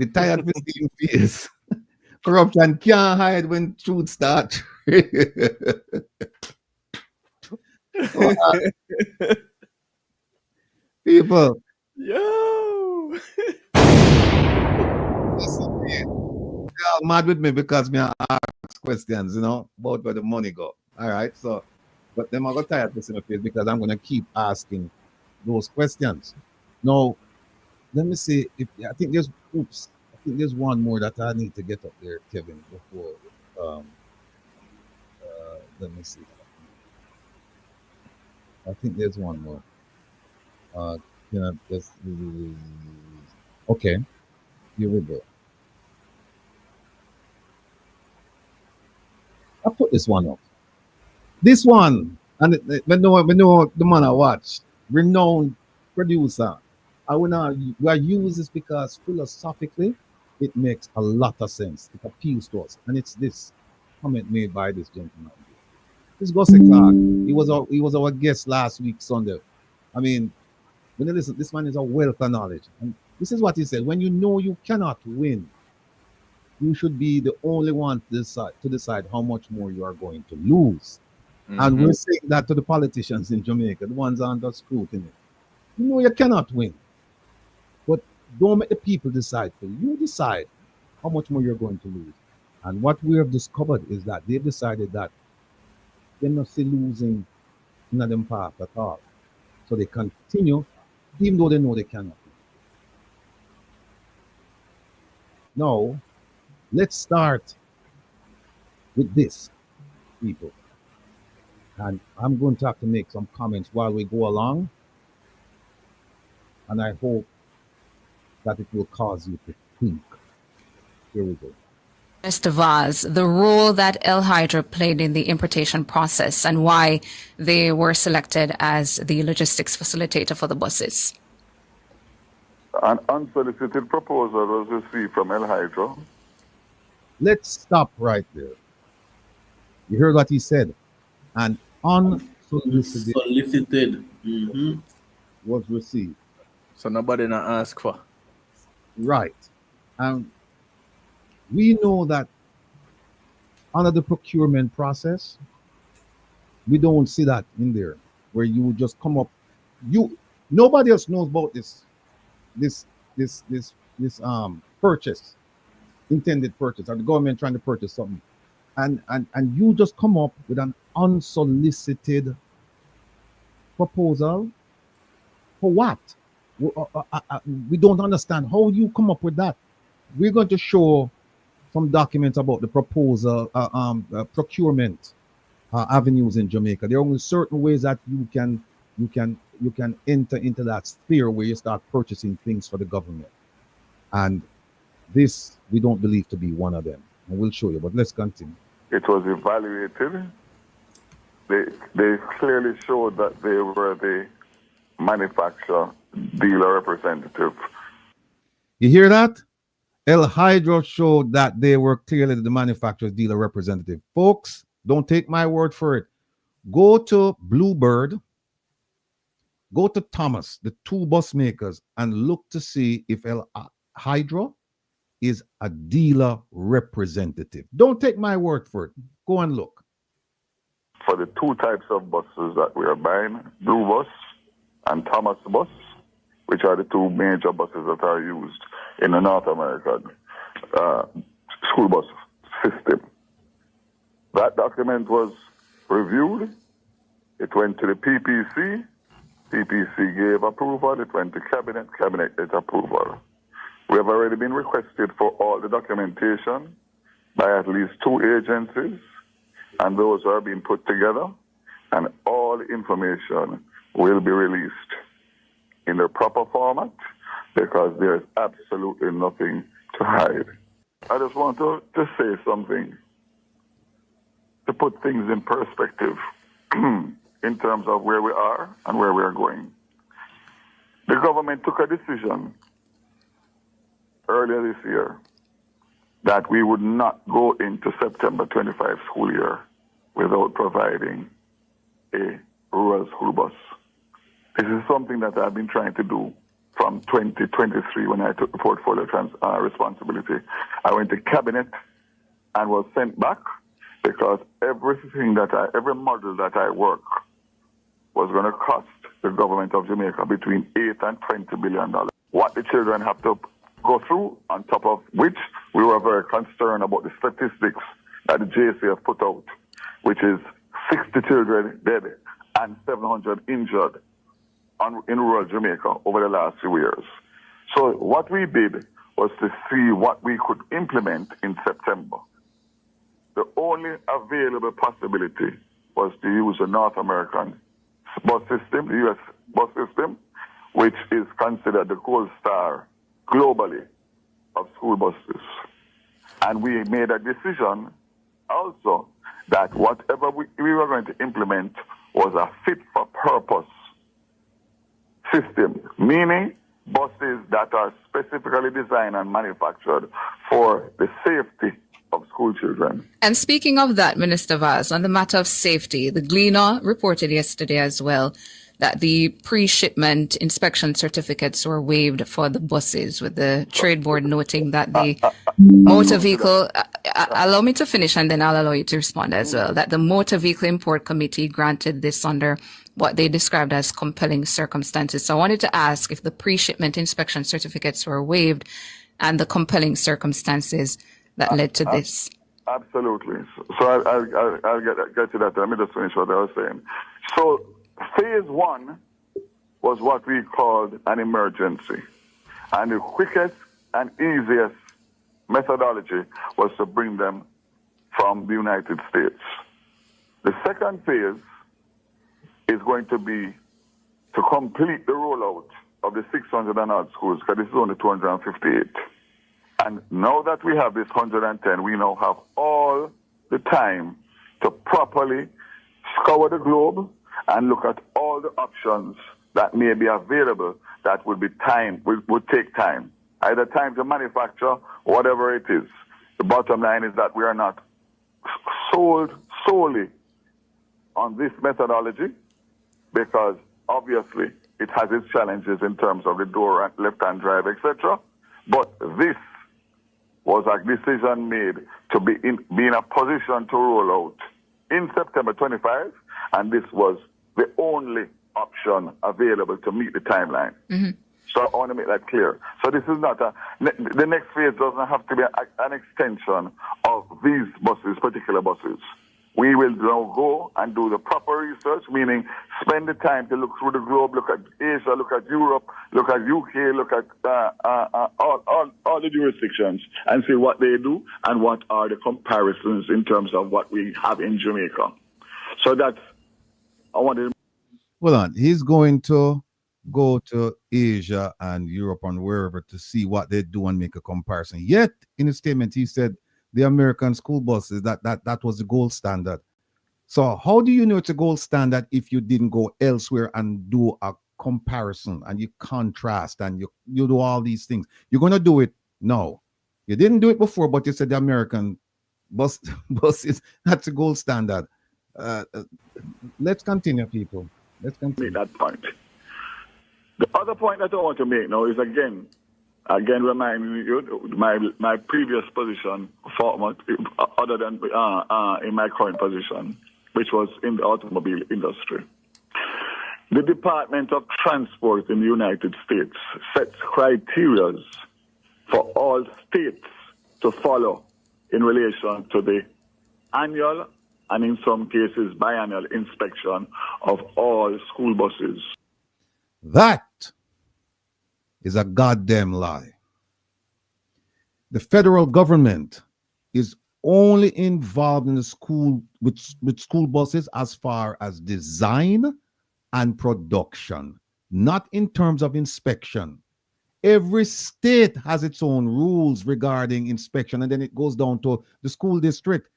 The tired with seeing face. Corruption can't hide when truth starts. So, people, Yo. listen, they all mad with me because me I ask questions, about where the money go. All right, so, but them I got tired with my face because I'm gonna keep asking those questions. Now, let me see if I think there's oops. I think there's one more that I need to get up there, Kevin, before um let me see. I think there's one more. Uh just okay, here we go. I put this one up. This one, and we know the man I watch, renowned producer. I will not we use this because philosophically it makes a lot of sense. It appeals to us. And it's this comment made by this gentleman. This Gussie Clark. He was our guest last week, Sunday. I mean, when you listen, this man is a wealth of knowledge. And this is what he said. When you know you cannot win, you should be the only one to decide how much more you are going to lose. And we're saying that to the politicians in Jamaica, the ones under scrutiny. You know you cannot win, but don't make the people decide for you. You decide how much more you're going to lose. And what we have discovered is that they've decided that they're not still losing in them path at all. So they continue, even though they know they cannot. Now, let's start with this, people. And I'm going to have to make some comments while we go along. And I hope that it will cause you to think. Here we go. Mr. Vaz, the role that El Hydra played in the importation process and why they were selected as the logistics facilitator for the buses. An unsolicited proposal was received from El Hydro. Let's stop right there. You heard what he said. An unsolicited was received. So nobody not ask for. Right. And we know that under the procurement process, we don't see that in there where you just come up. Nobody else knows about this purchase, intended purchase, or the government trying to purchase something. And you just come up with an unsolicited proposal for what? We don't understand how you come up with that. We're going to show some documents about the proposal, procurement avenues in Jamaica. There are only certain ways that you can enter into that sphere where you start purchasing things for the government, and this we don't believe to be one of them. And we'll show you. But let's continue. It was evaluated. They clearly showed that they were the manufacturer dealer representative. You hear that? El Hydro showed that they were clearly the manufacturer's dealer representative. Folks, don't take my word for it. Go to Bluebird, go to Thomas, the two bus makers, and look to see if El Hydro is a dealer representative. Don't take my word for it. Go and look. For the two types of buses that we are buying, Blue Bus and Thomas Bus, which are the two major buses that are used in the North American school bus system. That document was reviewed. It went to the PPC. PPC gave approval. It went to Cabinet. Cabinet gave approval. We have already been requested for all the documentation by at least two agencies, and those are being put together, and all the information will be released in the proper format because there's absolutely nothing to hide. I just want to say something to put things in perspective in terms of where we are and where we are going. The government took a decision earlier this year that we would not go into September 25 school year without providing a rural school bus. This is something that I've been trying to do from 2023 when I took the portfolio responsibility. I went to cabinet and was sent back because every model that I work was going to cost the government of Jamaica between $8 and $20 billion. What the children have to go through, on top of which we were very concerned about the statistics that the JC have put out, which is 60 children dead and 700 injured in rural Jamaica over the last few years. So what we did was to see what we could implement in September. The only available possibility was to use the North American bus system, the U.S. bus system, which is considered the gold star globally of school buses. And we made a decision also that whatever we were going to implement was a fit-for-purpose system, meaning buses that are specifically designed and manufactured for the safety of school children. And speaking of that, Minister Vaz, on the matter of safety, the Gleaner reported yesterday as well that the pre-shipment inspection certificates were waived for the buses, with the trade board noting that the motor vehicle, allow me to finish and then I'll allow you to respond as well, that the Motor Vehicle Import Committee granted this under what they described as compelling circumstances. So I wanted to ask if the pre-shipment inspection certificates were waived and the compelling circumstances that led to this. Absolutely. So I'll get to that. Let me just finish what I was saying. So phase one was what we called an emergency. And the quickest and easiest methodology was to bring them from the United States. The second phase is going to be to complete the rollout of the 600 and odd schools, because this is only 258. And now that we have this 110, we now have all the time to properly scour the globe and look at all the options that may be available that would take time. Either time to manufacture, whatever it is. The bottom line is that we are not sold solely on this methodology, because obviously it has its challenges in terms of the door and left-hand drive, etc. But this was a decision made to be in a position to roll out in September 25, and this was the only option available to meet the timeline. Mm-hmm. So I want to make that clear. So this is not the next phase doesn't have to be an extension of these buses, particular buses. We will now go and do the proper research, meaning spend the time to look through the globe, look at Asia, look at Europe, look at UK, look at all the jurisdictions and see what they do and what are the comparisons in terms of what we have in Jamaica. So that's, I wanted. Well, on, he's going to go to Asia and Europe and wherever to see what they do and make a comparison. Yet, in his statement, he said the American school buses, that was the gold standard. So how do you know it's a gold standard if you didn't go elsewhere and do a comparison and you contrast and you do all these things? You're going to do it now. You didn't do it before, but you said the American buses, that's a gold standard. Let's continue, people. Let's continue. Make that point. The other point that I want to make now is again reminding you my previous position, other than in my current position, which was in the automobile industry. The Department of Transport in the United States sets criteria for all states to follow in relation to the annual and in some cases biannual inspection of all school buses. That is a goddamn lie. The federal government is only involved in the school with school buses as far as design and production, not in terms of inspection. Every state has its own rules regarding inspection, and then it goes down to the school district.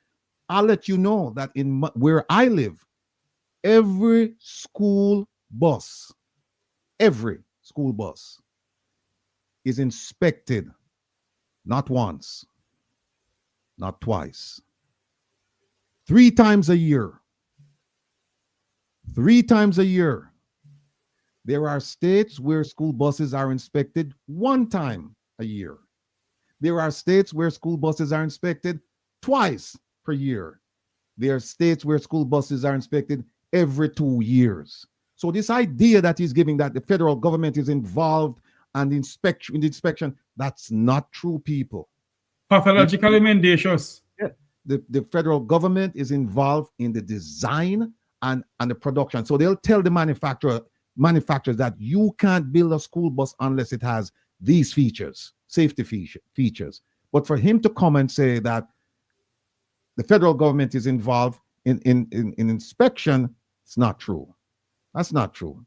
I'll let you know that where I live, every school bus is inspected not once, not twice, 3 times a year. 3 times a year. There are states where school buses are inspected one time a year. There are states where school buses are inspected twice per year. There are states where school buses are inspected every 2 years. So this idea that he's giving that the federal government is involved and in the inspection, that's not true, people. Pathologically mendacious. Yeah. The federal government is involved in the design and the production. So they'll tell the manufacturers that you can't build a school bus unless it has these features, safety features. But for him to come and say that the federal government is involved in inspection, it's not true. That's not true.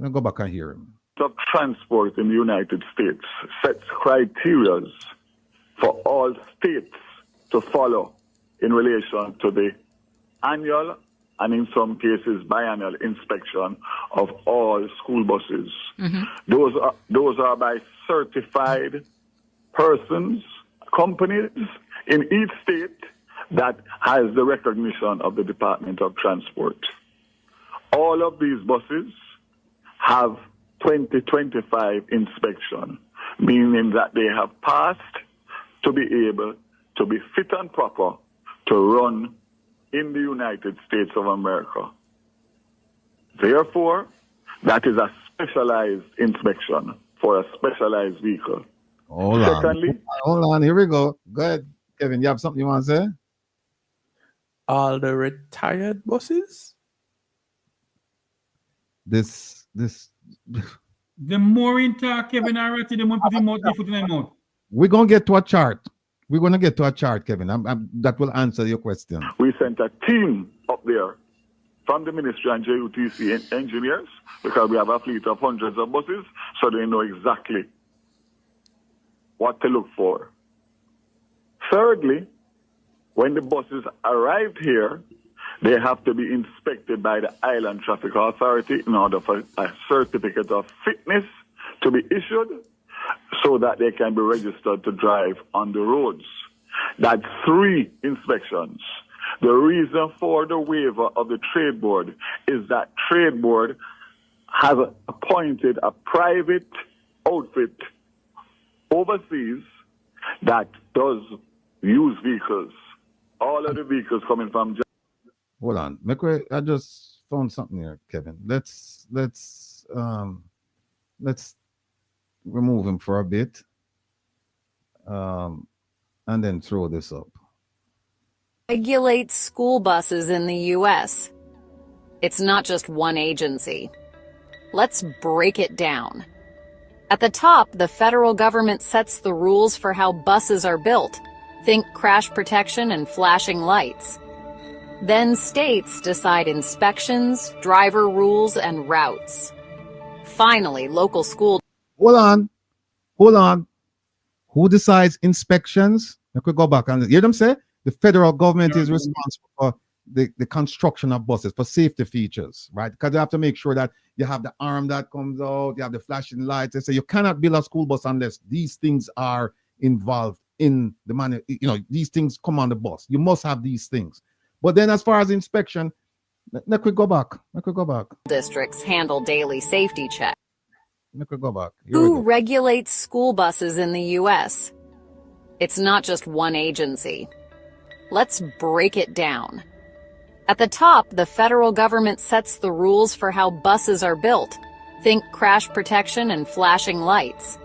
I'll go back and hear him. Of transport in the United States sets criteria for all states to follow in relation to the annual and in some cases biannual inspection of all school buses. Mm-hmm. Those are by certified persons, companies in each state that has the recognition of the Department of Transport. All of these buses have 2025 inspection, meaning that they have passed to be able to be fit and proper to run in the United States of America. Therefore, that is a specialized inspection for a specialized vehicle. Hold on, here we go. Go ahead, Kevin. You have something you want to say? All the retired buses? This The more in talk, Kevin, already, the more put him out, foot in him out. We're going to get to a chart. We're going to get to a chart, Kevin. That will answer your question. We sent a team up there from the ministry and JUTC engineers because we have a fleet of hundreds of buses, so they know exactly what to look for. Thirdly, when the buses arrived here, they have to be inspected by the Island Traffic Authority in order for a certificate of fitness to be issued so that they can be registered to drive on the roads. That's 3 inspections. The reason for the waiver of the Trade Board is that Trade Board has appointed a private outfit overseas that does use vehicles. All of the vehicles coming from Hold on. I just found something here, Kevin. Let's remove him for a bit. And then throw this up. Regulates school buses in the U.S. It's not just one agency. Let's break it down. At the top, the federal government sets the rules for how buses are built. Think crash protection and flashing lights. Then states decide inspections, driver rules, and routes. Finally, local school... Hold on. Who decides inspections? I could go back and hear them say the federal government is responsible for the construction of buses for safety features, right? Because they have to make sure that you have the arm that comes out, you have the flashing lights. They say you cannot build a school bus unless these things are involved in the these things come on the bus. You must have these things. But then as far as inspection, let me go back. Districts handle daily safety checks. Let me go back. Who regulates school buses in the U.S.? It's not just one agency. Let's break it down. At the top, the federal government sets the rules for how buses are built. Think crash protection and flashing lights.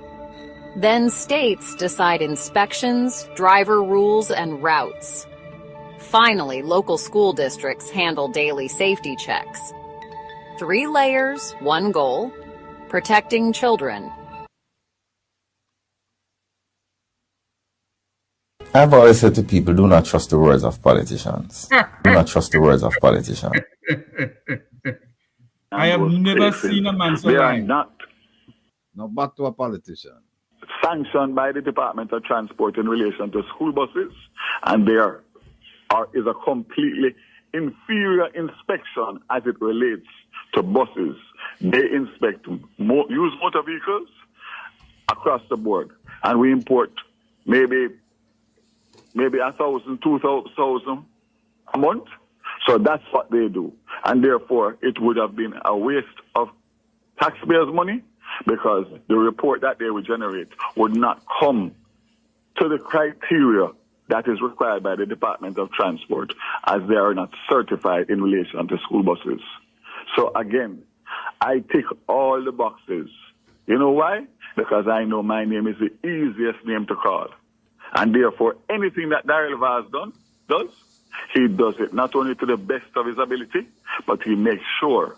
Then states decide inspections, driver rules, and routes. Finally, local school districts handle daily safety checks. 3 layers, 1 goal: protecting children. I've always said to people, do not trust the words of politicians. Do not trust the words of politicians. I have never seen a man so They are lying. not Now back to a politician. sanctioned by the Department of Transport in relation to school buses, and there is a completely inferior inspection as it relates to buses. They inspect used motor vehicles across the board, and we import maybe 1,000, 2,000 a month. So that's what they do, and therefore it would have been a waste of taxpayers' money because the report that they would generate would not come to the criteria that is required by the Department of Transport, as they are not certified in relation to school buses. So again, I tick all the boxes. You know why? Because I know my name is the easiest name to call. And therefore, anything that Daryl Vaz does, he does it not only to the best of his ability, but he makes sure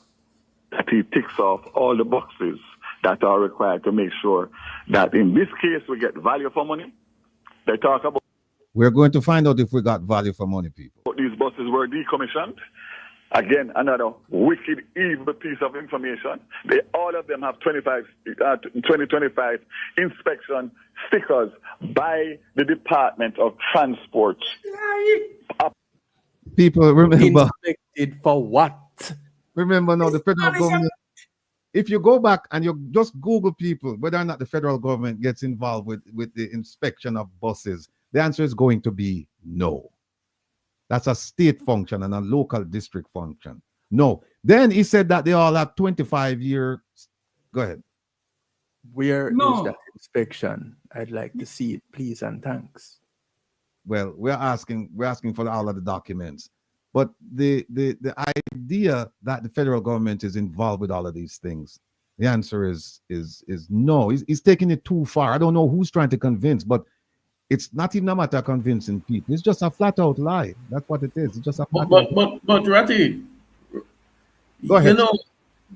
that he ticks off all the boxes that are required to make sure that in this case we get value for money. They talk about We're going to find out if we got value for money, people. these buses were decommissioned. Again, another wicked, evil piece of information. All of them have 2025 inspection stickers by the Department of Transport. People, remember. Inspected for what? Remember now, the federal government, if you go back and you just Google people, whether or not the federal government gets involved with the inspection of buses, the answer is going to be no. That's a state function and a local district function. No. Then he said that they all have 25 years. Go ahead. Where is No. that inspection? I'd like to see it, please and thanks. Well, we're asking for all of the documents. But the idea that the federal government is involved with all of these things, the answer is no. He's taking it too far. I don't know who's trying to convince, but it's not even a matter of convincing people. It's just a flat out lie. That's what it is. It's just a flat out. But Ratty, Go ahead.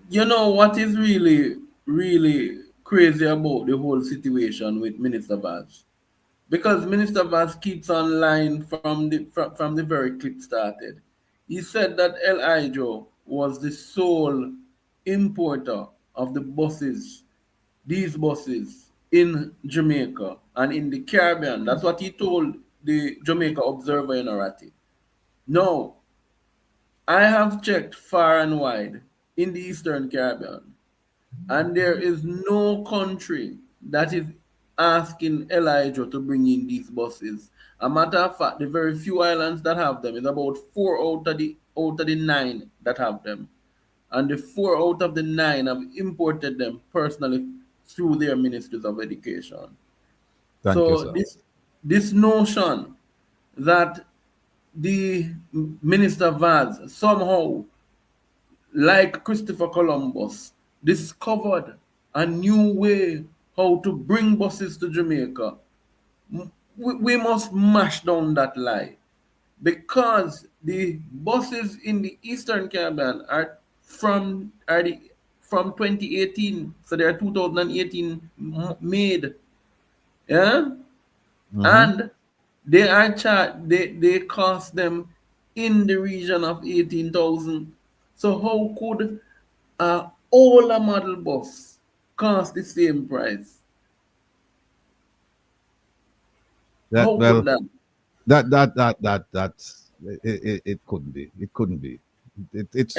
you know what is really crazy about the whole situation with Minister Vaz? Because Minister Vaz keeps on lying from the very clip started. He said that Elijah was the sole importer of the buses, these buses, in Jamaica and in the Caribbean. That's what he told the Jamaica Observer in Arati. No, I have checked far and wide in the Eastern Caribbean, and there is no country that is asking Elijah to bring in these buses. A matter of fact, the very few islands that have them is about 4 out of the 9 that have them. And the 4 out of the 9 have imported them personally through their ministries of education. Thank you, sir. This notion that the Minister Vaz somehow, like Christopher Columbus, discovered a new way how to bring buses to Jamaica, we must mash down that lie, because the buses in the Eastern Caribbean are from 2018, so they are 2018 made, yeah, and they are they cost them in the region of 18,000. So how could a older model bus cost the same price? That, How well, could that? it couldn't be. It couldn't be. It's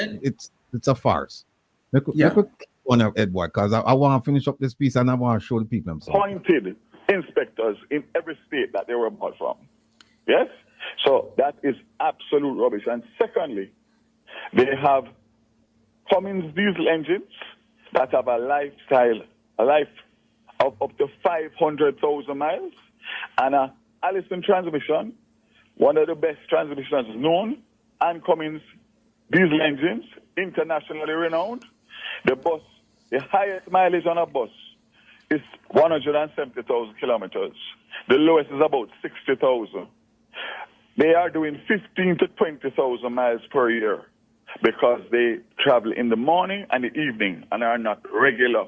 a farce. We could go on, Edward, because I want to finish up this piece and I want to show the people something. Appointed inspectors in every state that they were bought from. Yes? So that is absolute rubbish. And secondly, they have Cummins diesel engines that have a life of up to 500,000 miles, and a Allison transmission, one of the best transmissions known, and Cummins diesel engines, internationally renowned. The highest mileage on a bus is 170,000 kilometers. The lowest is about 60,000. They are doing 15 to 20,000 miles per year because they travel in the morning and the evening and are not regular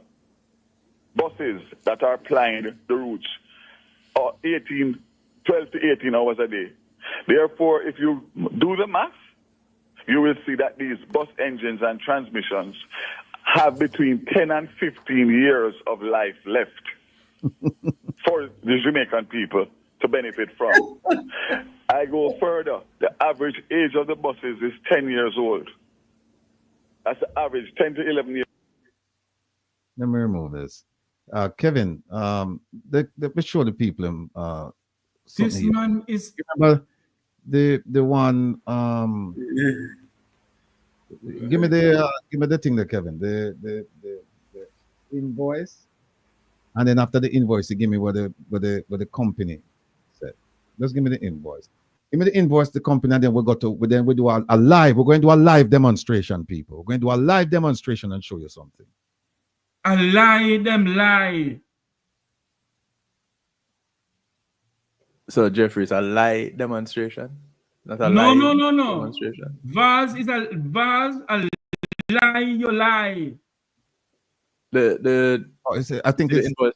buses that are plying the routes 12 to 18 hours a day. Therefore, if you do the math, you will see that these bus engines and transmissions have between 10 and 15 years of life left for the Jamaican people to benefit from. I go further. The average age of the buses is 10 years old. That's the average, 10 to 11 years. Let me remove this. Kevin, let's show the people This something. man is. Remember the one. Give me the thing there, Kevin. invoice, and then after the invoice, you give me what the company said. Just give me the invoice. Give me the invoice, the company, and then we'll go to then we do a live. We're going to do a live demonstration, people. We're going to do a live demonstration and show you something. A lie, them lie. So Jeffrey's a lie demonstration, not a No, live no, no, no. demonstration. Vaz is a lie, you lie. The Oh, I think the it's invoice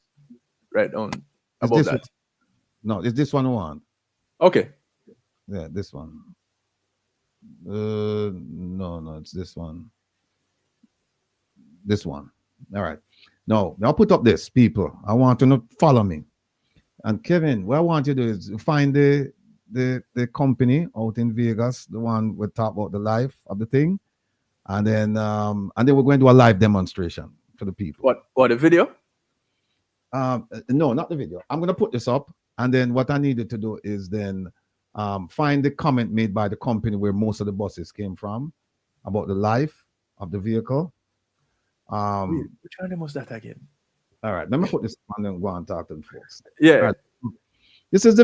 right on Is about this that. one? No, it's this one I want. Okay. Yeah, this one. No, it's this one. This one. All right. No, I'll put up this, people. I want you to follow me. And Kevin, what I want you to do is find the company out in Vegas, the one we talk about the life of the thing, and then we're going to do a live demonstration for the people. What the video? No, not the video. I'm going to put this up, and then what I needed to do is then find the comment made by the company where most of the buses came from about the life of the vehicle. Wait, which one was that again? All right, let me put this on and go and talk to the folks. Yeah. All right. This is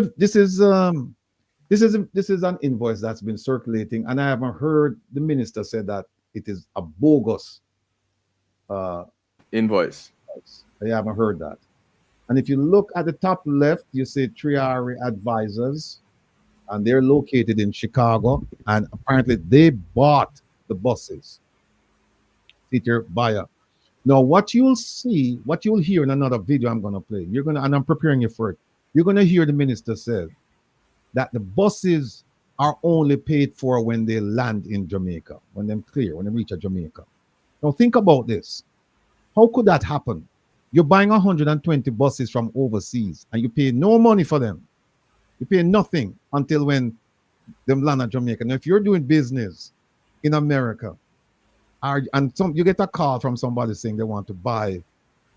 an invoice that's been circulating, and I haven't heard the minister say that it is a bogus Invoice. I haven't heard that. And if you look at the top left, you see Triari Advisors, and they're located in Chicago, and apparently they bought the buses. Peter buyer. Now, what you'll hear in another video I'm going to play, and I'm preparing you for it. You're going to hear the minister say that the buses are only paid for when they land in Jamaica, when they reach Jamaica. Now, think about this. How could that happen? You're buying 120 buses from overseas, and you pay no money for them. You pay nothing until when them land at Jamaica. Now, if you're doing business in America, you get a call from somebody saying they want to buy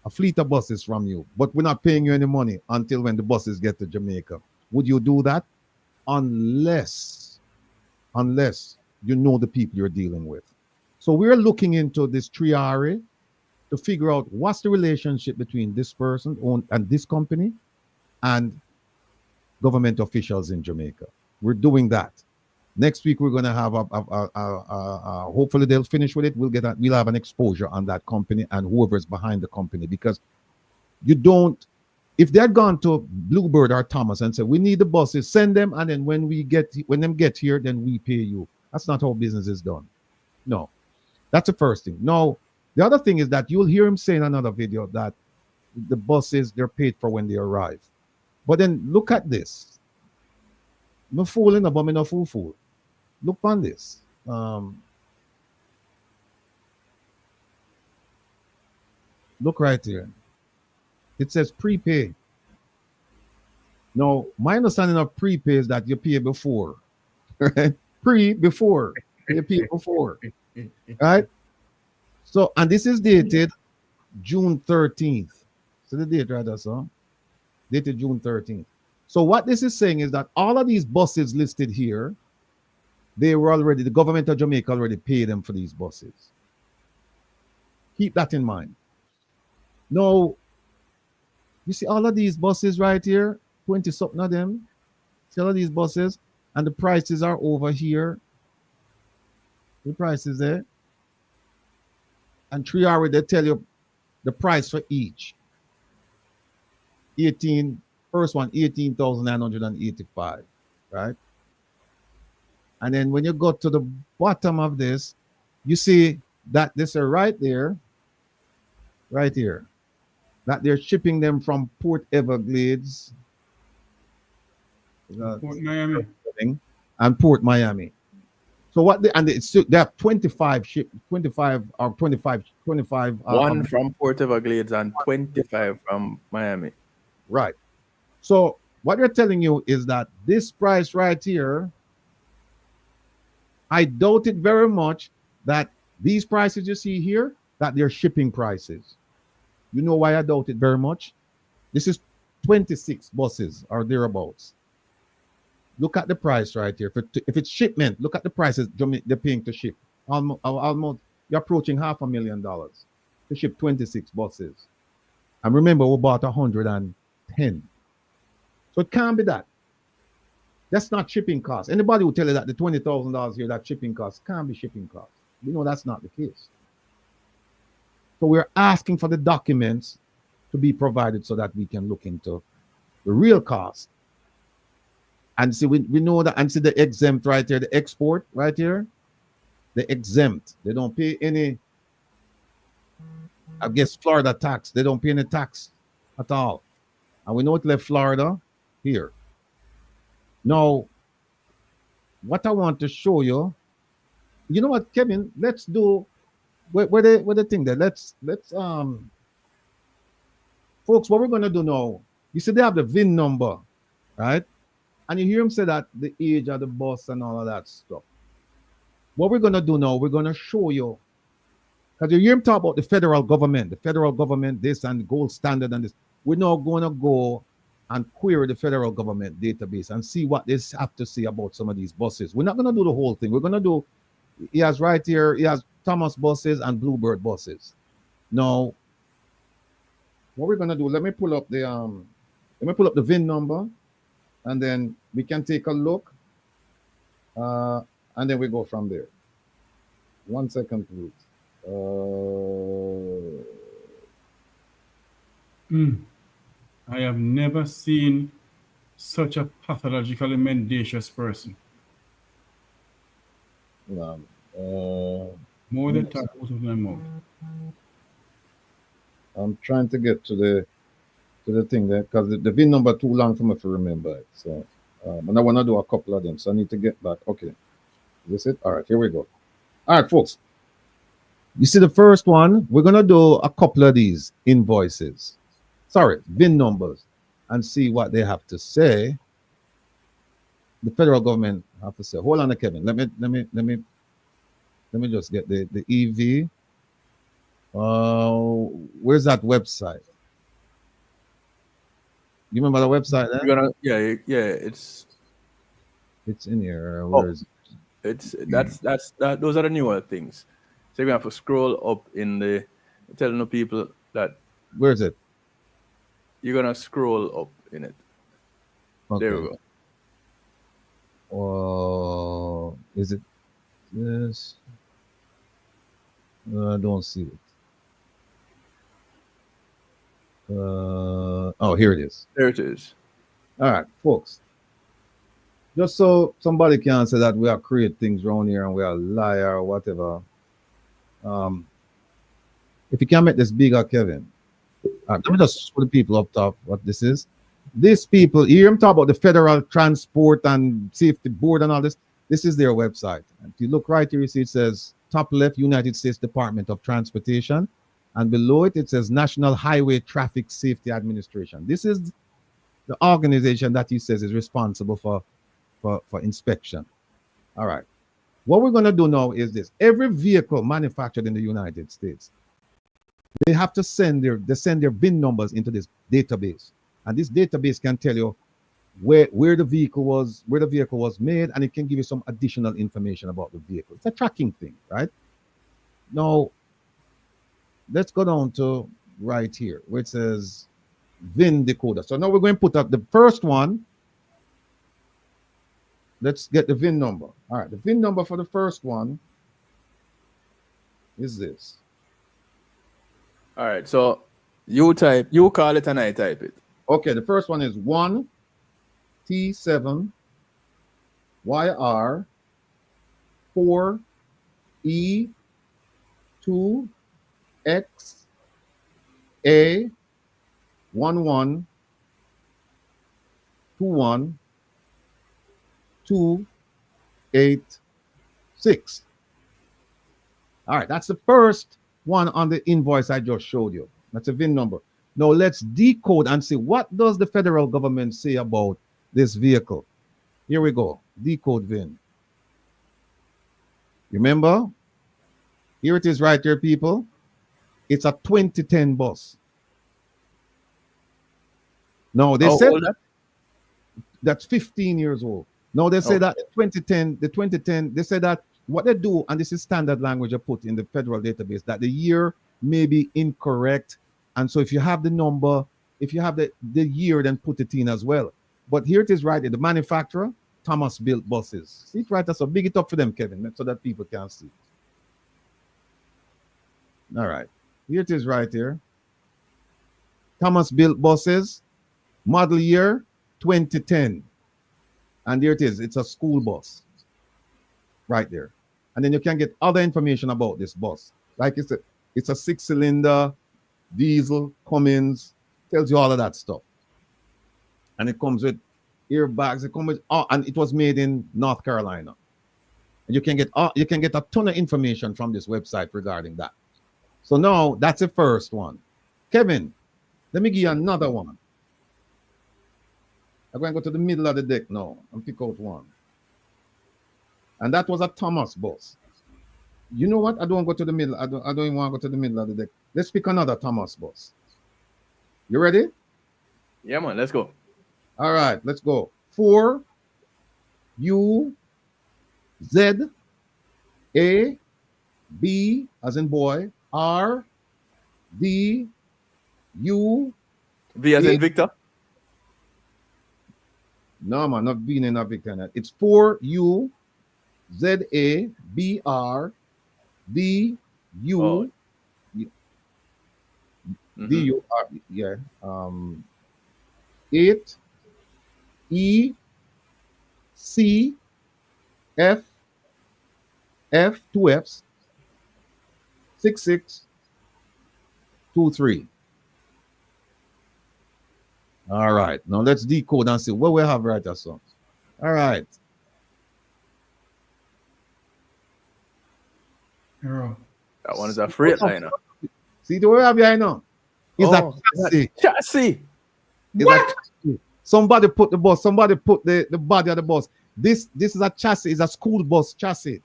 a fleet of buses from you, but we're not paying you any money until when the buses get to Jamaica. Would you do that? Unless you know the people you're dealing with. So we're looking into this Triari to figure out what's the relationship between this person and this company and government officials in Jamaica. We're doing that. Next week we're going to have hopefully they'll finish with it. We'll have an exposure on that company and whoever's behind the company, because if they had gone to Bluebird or Thomas and said we need the buses, send them, and then when them get here, then we pay you. That's not how business is done. No, that's the first thing. No, the other thing is that you'll hear him say in another video that the buses, they're paid for when they arrive. But then look at this. No fooling about me, no fool. Look on this. Look right here. It says prepay. Now, my understanding of prepay is that you pay before. Right? Before. You pay before. Right? So, and this is dated June 13th. So the date right there, so dated June 13th. So what this is saying is that all of these buses listed here, the government of Jamaica already paid them for these buses. Keep that in mind. Now, you see all of these buses right here, 20 something of them. See all of these buses, and the prices are over here. The prices there. And Triari, they tell you the price for each. First one, 18,985, right? And then when you go to the bottom of this, you see that this is right here, that they're shipping them from Port Everglades, Port Miami. and Port Miami. So they have 25 One from Port Everglades and 25 from Miami. Right. So what they're telling you is that this price right here, I doubt it very much that these prices you see here, that they're shipping prices. You know why I doubt it very much? This is 26 buses or thereabouts. Look at the price right here. If it's shipment, look at the prices they're paying to ship. Almost you're approaching $500,000. to ship 26 buses. And remember, we bought 110. So it can't be that. That's not shipping costs. Anybody will tell you that the $20,000 here, that shipping costs, can't be shipping costs. We know that's not the case. So we're asking for the documents to be provided so that we can look into the real cost. And see, we know that, and see the exempt right here, the export right here, the exempt. They don't pay any, I guess, Florida tax. They don't pay any tax at all. And we know it left Florida here. Now, what I want to show you, you know what, Kevin, let's do, where the thing there, let's folks, what we're going to do now, you see they have the VIN number, right? And you hear him say that the age of the bus and all of that stuff. What we're going to do now, we're going to show you, because you hear him talk about the federal government, this and the gold standard and this. We're now going to go and query the federal government database and see what they have to say about some of these buses. We're not going to do the whole thing. We're going to do, he has right here, he has Thomas buses and Bluebird buses. Now, what we're going to do, let me pull up the VIN number, and then we can take a look, and then we go from there. 1 second, please. I have never seen such a pathologically mendacious person. More than talk out of my mouth. I'm trying to get to the thing there, because the VIN number too long for me to remember it. So, and I want to do a couple of them, so I need to get back. Okay, is this it? All right, here we go. All right, folks. You see the first one, we're going to do a couple of these invoices. Sorry, VIN numbers, and see what they have to say. The federal government have to say. Hold on, Kevin. Let me just get the EV. Where's that website? You remember the website there? It's in here. Where is it? Those are the newer things. So you have to scroll up in the telling the people that. Where is it? You're gonna scroll up in it. Okay. There we go. Is it this? I don't see it. Oh, here it is. There it is. All right, folks. Just so somebody can say that we are create things around here and we are a liar or whatever. If you can make this bigger, Kevin. Let me just show the people up top what this is. These people, you hear them talk about the Federal Transport and Safety Board and all this. This is their website. And if you look right here, you see it says top left, United States Department of Transportation. And below it, it says National Highway Traffic Safety Administration. This is the organization that he says is responsible for inspection. All right. What we're going to do now is this. Every vehicle manufactured in the United States, they have to send their VIN numbers into this database. And this database can tell you where the vehicle was made, and it can give you some additional information about the vehicle. It's a tracking thing, right? Now, let's go down to right here where it says VIN decoder. So now we're going to put up the first one. Let's get the VIN number. All right, the VIN number for the first one is this. All right, so you call it and I type it. Okay, the first one is 1T7YR 4E2XA 1121286. All right, that's the first one on the invoice I just showed you. That's a VIN number. Now let's decode and see what does the federal government say about this vehicle. Here we go. Decode VIN. Remember? Here it is right here, people. It's a 2010 bus. No, they said that's 15 years old. No, they say that the 2010, they say that what they do, and this is standard language I put in the federal database, that the year may be incorrect. And so if you have the number, if you have the year, then put it in as well. But here it is right here. The manufacturer, Thomas Built Buses. See it right there. So big it up for them, Kevin, so that people can see. All right. Here it is right here. Thomas Built Buses, model year 2010. And there it is. It's a school bus. Right there. And then you can get other information about this bus. Like it's a 6-cylinder diesel Cummins, tells you all of that stuff. And it comes with airbags. It comes with, and it was made in North Carolina. And you can get a ton of information from this website regarding that. So now that's the first one. Kevin, let me give you another one. I'm going to go to the middle of the deck now and pick out one. And that was a Thomas bus. You know what? I don't go to the middle. I don't even want to go to the middle of the deck. Let's pick another Thomas bus. You ready? Yeah, man. Let's go. All right, let's go. 4 U Z A B as in boy R D U V as in Victor. No, man, not being in a Victor. It's 4 U Z A B R D U D U R. Yeah. 8 E C F 2 F's 6623. All right. Now let's decode and see what we have right there. So, all right. Hero. That one is a Freightliner. See the way I have here now? Is that chassis? Chassis. What? Somebody put the bus. Somebody put the body of the bus. This is a chassis. It's a school bus chassis.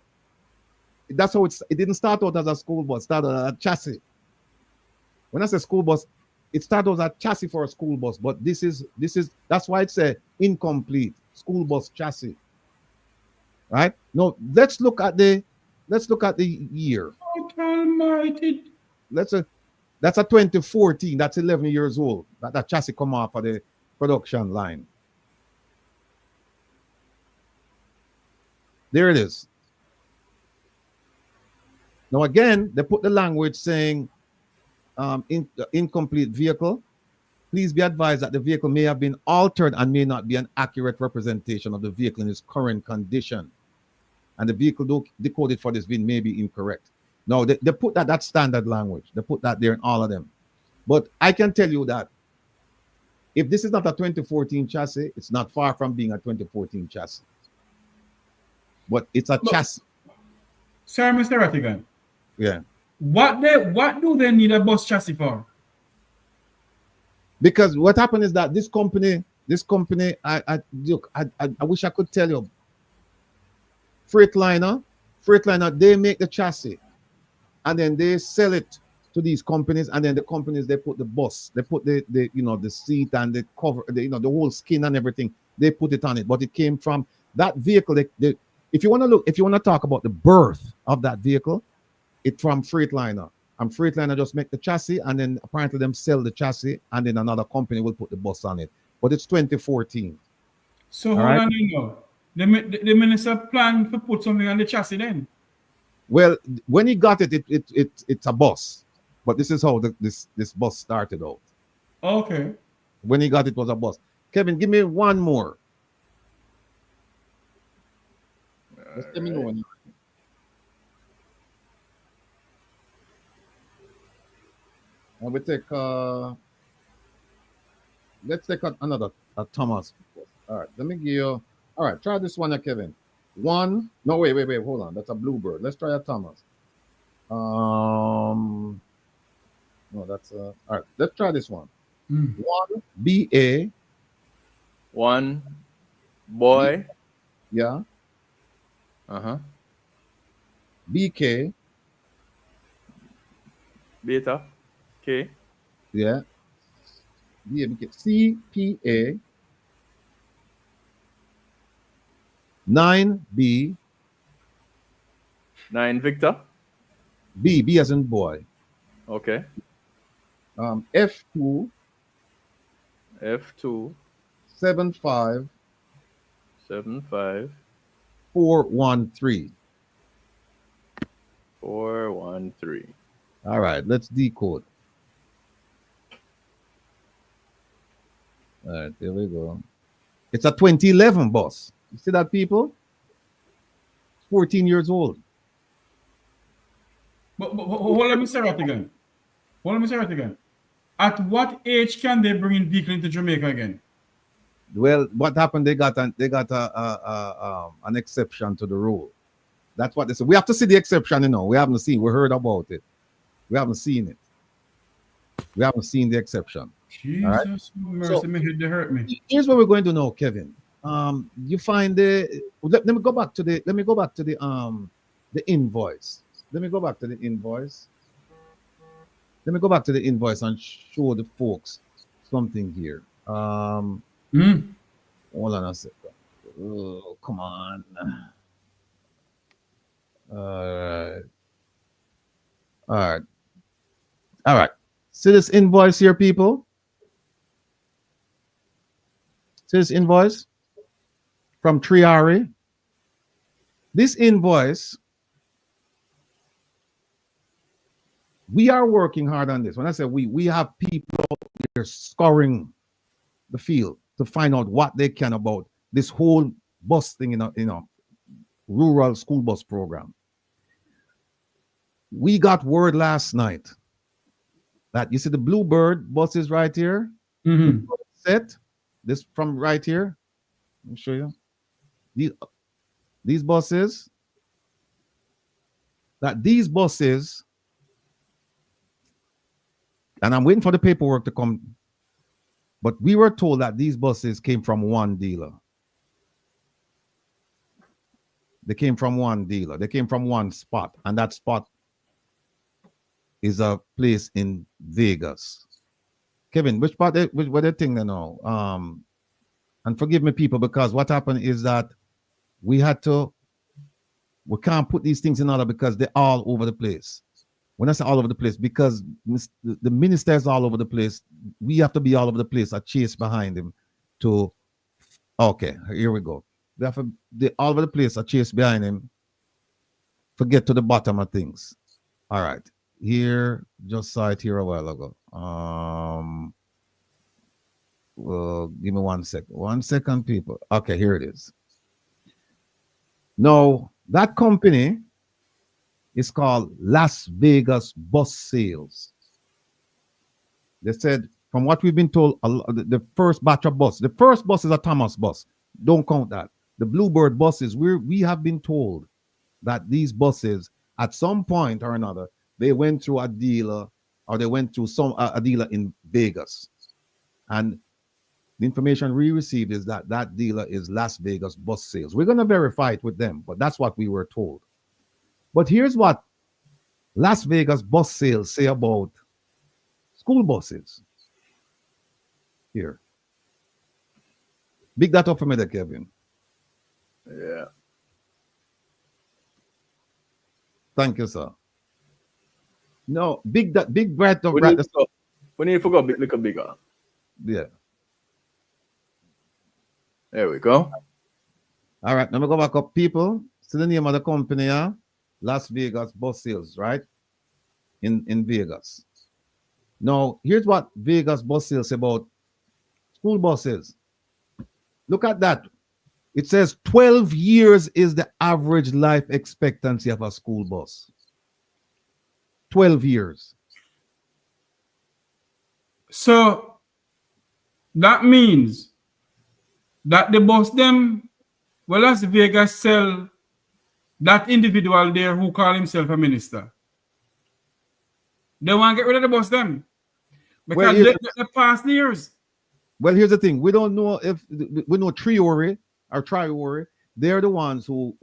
That's how it didn't start out as a school bus. It started as a chassis. When I say school bus, it started as a chassis for a school bus. But this is that's why it's a incomplete school bus chassis. Right? Now let's look at the year. God almighty. That's a 2014. That's 11 years old. That chassis come off of the production line. There it is. Now again, they put the language saying incomplete vehicle. Please be advised that the vehicle may have been altered and may not be an accurate representation of the vehicle in its current condition. And the vehicle decoded for this VIN may be incorrect. Now, they put that standard language. They put that there in all of them. But I can tell you that if this is not a 2014 chassis, it's not far from being a 2014 chassis. But it's a chassis. Sorry, Mr. Rattigan. Yeah. What do they need a bus chassis for? Because what happened is that this company, I wish I could tell you. Freightliner, they make the chassis and then they sell it to these companies, and then the companies, they put the bus, they put the seat and the cover, the whole skin and everything, they put it on it. But it came from that vehicle. If you want to talk about the birth of that vehicle, it's from Freightliner. And Freightliner just make the chassis, and then apparently them sell the chassis, and then another company will put the bus on it. But it's 2014. So hold on, the minister planned to put something on the chassis then? Well, when he got it, it's a bus. But this is how this bus started out. Okay. When he got it, was a bus. Kevin, give me one more. Let me know when. And we take let's take another Thomas. All right, let me give you. All right, try this one, Kevin. No, wait, hold on. That's a Bluebird. Let's try a Thomas. No, that's all right. Let's try this one. 1 BA. 1 boy. Yeah. BK. Beta. K. Yeah. BK. CPA. 9B. 9 Victor. B as in boy. Okay. F2 F2 75 75 413. 413. All right, let's decode. All right, there we go. It's a 2011 bus. You see that, people? 14 years old. But hold on, me say that again. Hold on, me say that again. At what age can they bring in vehicle into Jamaica again? Well, what happened? They got an exception to the rule. That's what they said. We have to see the exception, you know. We haven't seen. We heard about it. We haven't seen it. We haven't seen the exception. Jesus, right? mercy, So- me head they hurt me. Here's what we're going to know, Kevin. You find let me go back to the invoice. Let me go back to the invoice. Let me go back to the invoice and show the folks something here. Hold on a second. Oh, come on. All right. See this invoice here, people? See this invoice from Triari? This invoice, we are working hard on this. When I say we have people here scouring the field to find out what they can about this whole bus thing in rural school bus program. We got word last night that you see the Bluebird buses right here. Set this from right here. Let me show you. These buses. These buses, and I'm waiting for the paperwork to come, but we were told that these buses came from one dealer. They came from one dealer. They came from one spot, and that spot is a place in Vegas. Kevin, which part? What they think they know? And forgive me, people, because what happened is that we can't put these things in order because they're all over the place. When I say all over the place, because the minister is all over the place, we have to be all over the place. I chase behind him to. Okay, here we go. Therefore, all over the place. I chase behind him. Forget to the bottom of things. All right. Here, just saw it here a while ago. Well, give me 1 second. 1 second, people. Okay, here it is. No, that company is called Las Vegas Bus Sales. They said, from what we've been told, the first batch of bus, the first bus is a Thomas bus. Don't count that. The Bluebird buses, we have been told that these buses, at some point or another, they went through a dealer, or they went through a dealer in Vegas. And the information we received is that that dealer is Las Vegas Bus Sales. We're going to verify it with them, but that's what we were told. But here's what Las Vegas Bus Sales say about school buses. Here. Big that up for me there, Kevin. Yeah. Thank you, sir. No, big bright up. We need to go a bit little bigger. Yeah. There we go. All right, let me go back up, people. See the name of the company, Las Vegas Bus Sales, right? In Vegas. Now, here's what Vegas Bus Sales say about school buses. Look at that. It says 12 years is the average life expectancy of a school bus. 12 years. So that means that the bus them, well, Las Vegas sell that individual there who call himself a minister. They want to get rid of the bus them because they past years. Well, here's the thing. We don't know if we know Triori or Triori. They're the ones who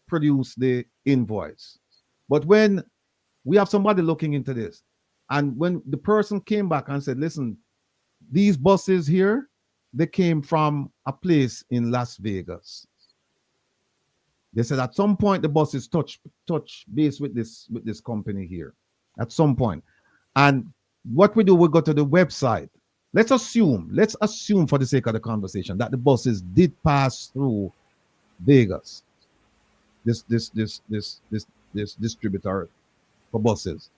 produce the invoice. But when we have somebody looking into this, and when the person came back and said, listen, these buses here, they came from a place in Las Vegas. They said at some point the buses touch base with this company here. At some point. And what we do, we go to the website. Let's assume for the sake of the conversation that the buses did pass through Vegas. This distributor for buses.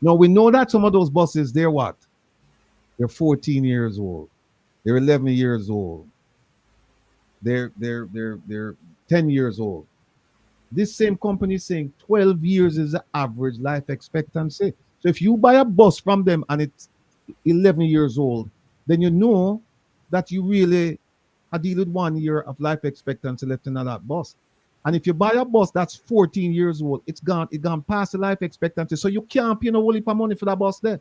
Now we know that some of those buses, they're what? They're 14 years old. They're 11 years old. They're 10 years old. This same company is saying 12 years is the average life expectancy. So if you buy a bus from them and it's 11 years old, then you know that you really are dealing with 1 year of life expectancy left in that bus. And if you buy a bus that's 14 years old, it's gone past the life expectancy. So you can't pay no whole heap of money for that bus there.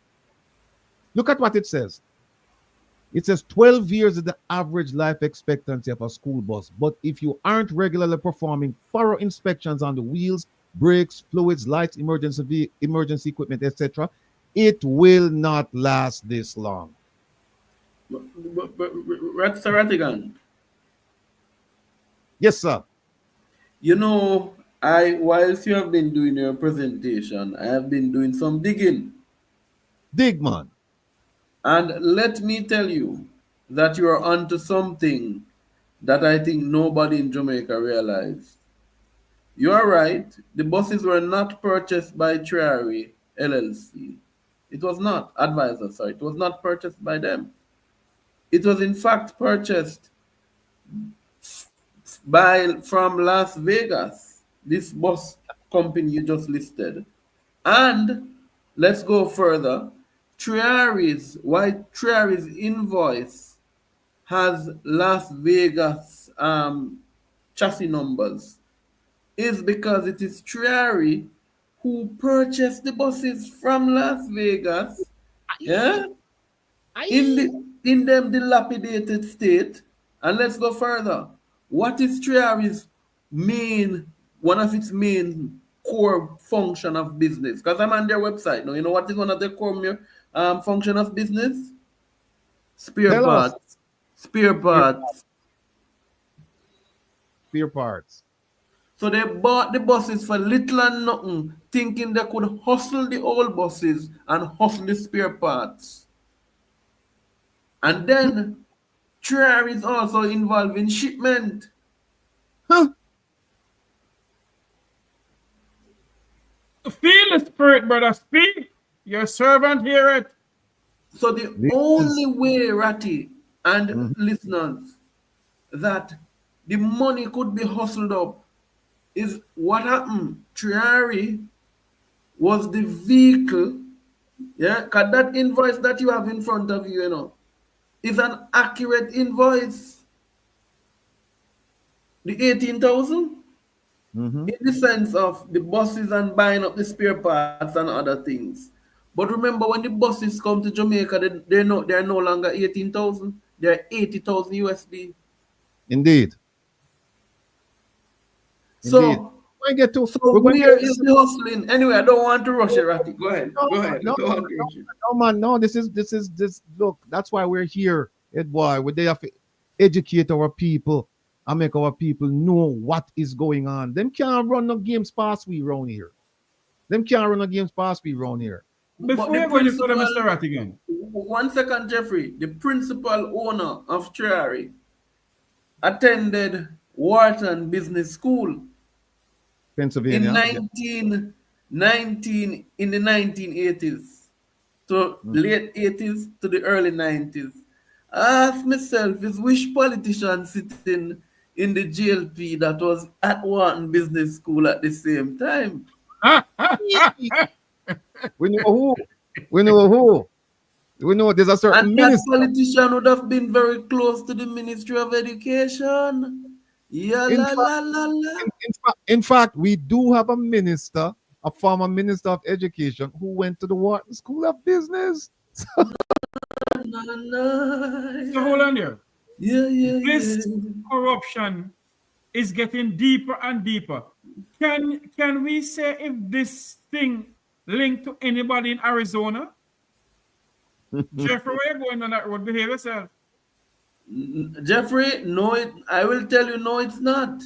Look at what it says. It says 12 years is the average life expectancy of a school bus. But if you aren't regularly performing thorough inspections on the wheels, brakes, fluids, lights, emergency equipment, etc., it will not last this long. But Ratigan, Yes, sir. you know, whilst you have been doing your presentation, I have been doing some digging. Dig, man. And let me tell you that you are onto something that I think nobody in Jamaica realized. You are right. The buses were not purchased by Triari LLC. It was not, advisor, sorry. It was not purchased by them. It was in fact purchased from Las Vegas, this bus company you just listed. And let's go further. Triari's invoice has Las Vegas chassis numbers is because it is Triari who purchased the buses from Las Vegas, yeah, in them dilapidated state. And let's go further. What is Triari's one of its main core function of business? Because I'm on their website now. You know what is one of their core function of business? Spare parts. Spare parts. Spare parts. So they bought the buses for little and nothing, thinking they could hustle the old buses and hustle the spare parts. And then Trier is also involved in shipment. Huh? Feel the spirit, brother. Speak. Your servant hear it. So the only way, Ratty and listeners, that the money could be hustled up is what happened. Triari was the vehicle, yeah, because that invoice that you have in front of you, you know, is an accurate invoice. The 18,000, in the sense of the buses and buying up the spare parts and other things. But remember, when the buses come to Jamaica, they're no longer 18,000, they're 80,000 USD. Indeed. So, I get to. Where is the hustling? Anyway, I don't want to rush it, Ratty. Go ahead. No, man. No, this. Look, that's why we're here, Ed boy. We have to educate our people and make our people know what is going on. Them can't run no games past we round here. Before you go any further, Mr. Rattigan. 1 second, Jeffrey. The principal owner of Triari attended Wharton Business School. Pennsylvania. In the 1980s to late 80s to the early 90s. I asked myself, is which politician sitting in the GLP that was at Wharton Business School at the same time? We know who. We know there's a certain and minister. That politician would have been very close to the Ministry of Education. Yeah, in fact, we do have a former minister of education who went to the Wharton School of Business. So hold on there. This corruption is getting deeper and deeper. Can we say if this thing linked to anybody in Arizona? Jeffrey, where you going on that road? Behave yourself. Jeffrey, no, I will tell you, no, it's not.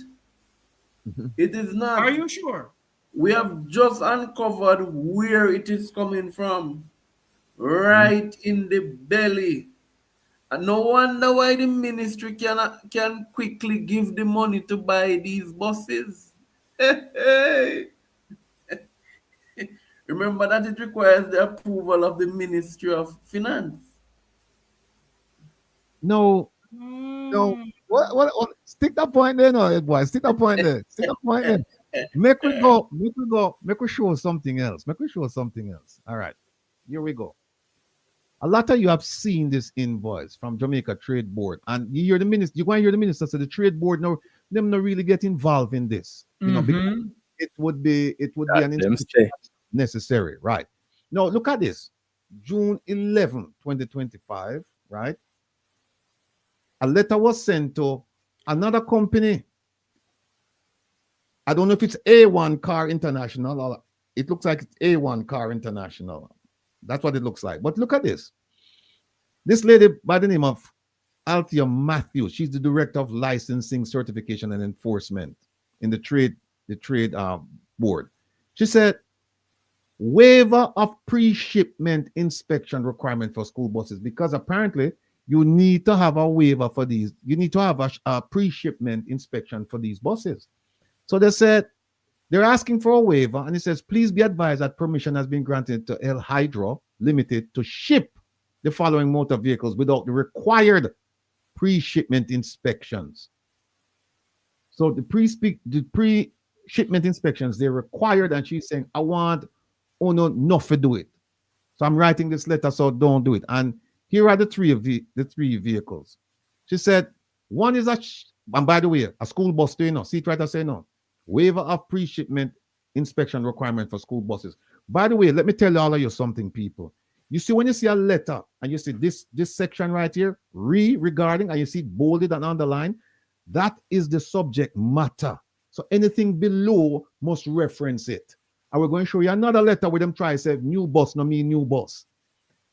It is not. Are you sure? We have just uncovered where it is coming from. Right in the belly. And no wonder why the ministry can quickly give the money to buy these buses. Remember that it requires the approval of the Ministry of Finance. No, no. Mm. What? Stick that point there, no, boy. Stick that point there. Stick that point there. Make we go. Make we go. Make we show something else. Make we show something else. All right. Here we go. A lot of you have seen this invoice from Jamaica Trade Board, and you hear the minister. You want to hear the minister say the trade board no, them not really get involved in this. You know, because Mm-hmm. it would be That an them institution say. necessary, right? Now look at this. June 11, 2025, right? A letter was sent to another company. I don't know if it's A1 Car International or it looks like it's A1 Car International. That's what it looks like. But look at this. This lady by the name of Althea Matthews, she's the director of licensing, certification, and enforcement in the trade board. She said, waiver of pre-shipment inspection requirement for school buses, because apparently you need to have a waiver for these. You need to have a pre-shipment inspection for these buses. So they said they're asking for a waiver, and it says, please be advised that permission has been granted to El Hydro Limited to ship the following motor vehicles without the required pre-shipment inspections. So the pre-shipment inspections, they're required, and she's saying, I want Ono not to do it. So I'm writing this letter, so don't do it. And here are the three vehicles. She said, one is and by the way, a school bus, do you know? See it right, I say no. Waiver of pre-shipment inspection requirement for school buses. By the way, let me tell all of you something, people. You see, when you see a letter and you see this section right here, regarding, and you see it bolded and underlined, that is the subject matter. So anything below must reference it. And we're going to show you another letter where them try to say new bus, no mean new bus.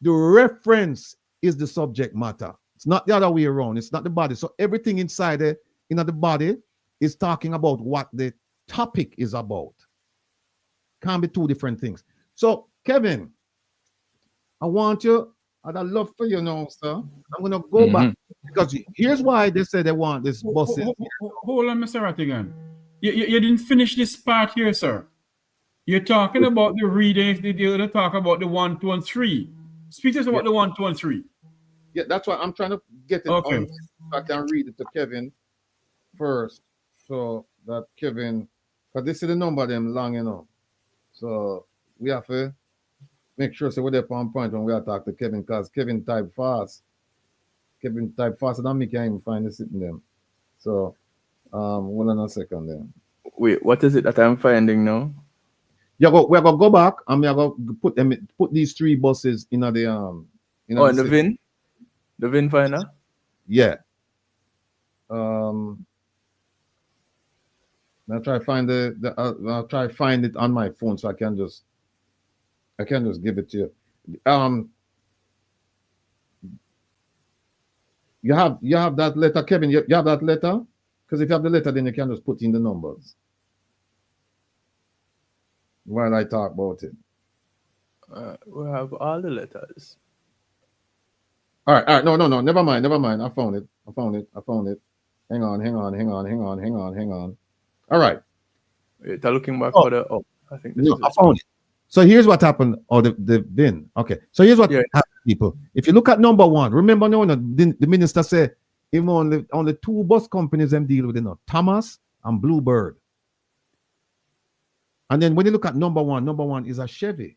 The reference is the subject matter. It's not the other way around. It's not the body. So everything inside the body is talking about what the topic is about. Can't be two different things. So, Kevin, I want you, and I love for you now, sir. I'm going to go back because here's why they say they want this bus. Hold on, Mr. Rattigan. You didn't finish this part here, sir. You're talking about the reading. You're talk about the 1, 2, and 3. Speak to us about the 1, 2, and 3. Yeah, that's why I'm trying to get it on. I can read it to Kevin first, so that Kevin, because this is the number of them long, you know. So we have to make sure so we're there on point when we are talking to Kevin, because Kevin type fast. Kevin type faster than me, can't even find it sitting them. So hold on a second there. Wait, what is it that I'm finding now? Yeah, we're gonna go back and we're gonna put these three buses in the in the VIN? The VIN finder? Yeah. I'll try to find I'll try to find it on my phone so I can just give it to you. You have that letter, Kevin. You have that letter? Because if you have the letter, then you can just put in the numbers while I talk about it. We have all the letters. All right. No. Never mind. I found it. Hang on. All right. Wait, they're looking back for the I think this is I found it. So here's what happened. The VIN. Okay. So here's what happened, people. If you look at number 1, remember the minister said even on the 2 bus companies them deal with, Thomas and Bluebird. And then when you look at number one is a Chevy.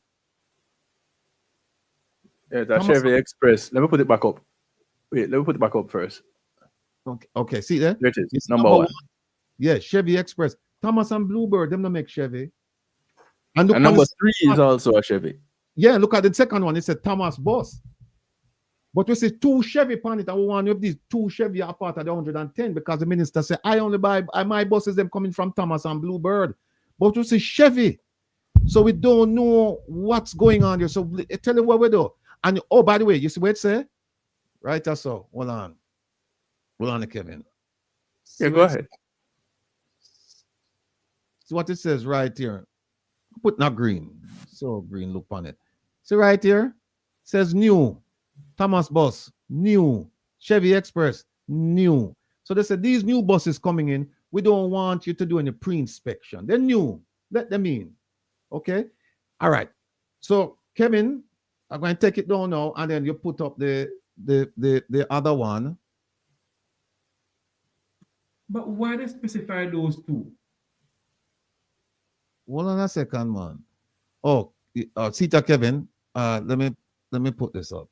Yeah, it's a Chevy Express. Let me put it back up. Wait, let me put it back up first. Okay. See there? There it is. It's Number 1. Yeah, Chevy Express. Thomas and Bluebird, them don't make Chevy. And number 3 is also a Chevy. Yeah, look at the second one. It's a Thomas bus. But we see 2 Chevy on it, and we want if these 2 Chevy are part of the 110 because the minister said, I only buy my buses, them coming from Thomas and Bluebird. But we see Chevy. So we don't know what's going on here. So tell you what we do. And by the way, you see what it say? Right, that's so. Hold on, Kevin. Yeah, go ahead. See what it says right here. Put not green. So green, look on it. See right here? Says new. Thomas bus, new. Chevy Express, new. So they said these new buses coming in, we don't want you to do any pre-inspection. They're new. Let them in. Okay? All right. So Kevin, I'm going to take it down now, and then you put up the other one. But why they specify those two? Hold on a second, man. Oh, Sita Kevin, let me put this up.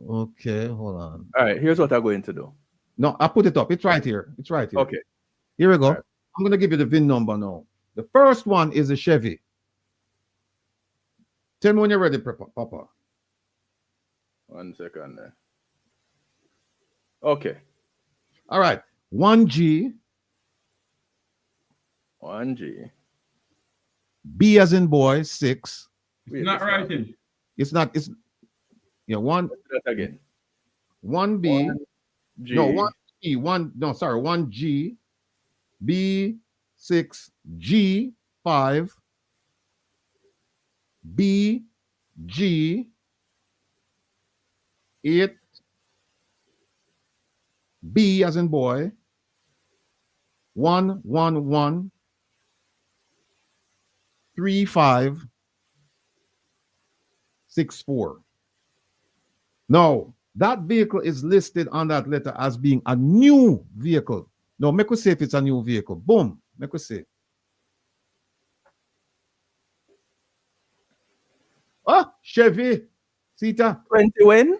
Okay, hold on. All right, here's what I'm going to do. No, I put it up. It's right here. It's right here. Okay. Here we go. Right. I'm going to give you the VIN number now. The first one is a Chevy. Tell me when you're ready, Papa. 1 second there. Okay. All right. 1G. 1G. B as in boy, 6. It's not writing. It's not. It's one. That again. 1B. 1G. No, 1G. 1G. B 6. G 5. B G 8. B as in boy. 1 1 1 3 5 6 4. No, that vehicle is listed on that letter as being a new vehicle. No, make us say if it's a new vehicle. Boom. Make us say. Ah, Chevy. Sita. 20 when?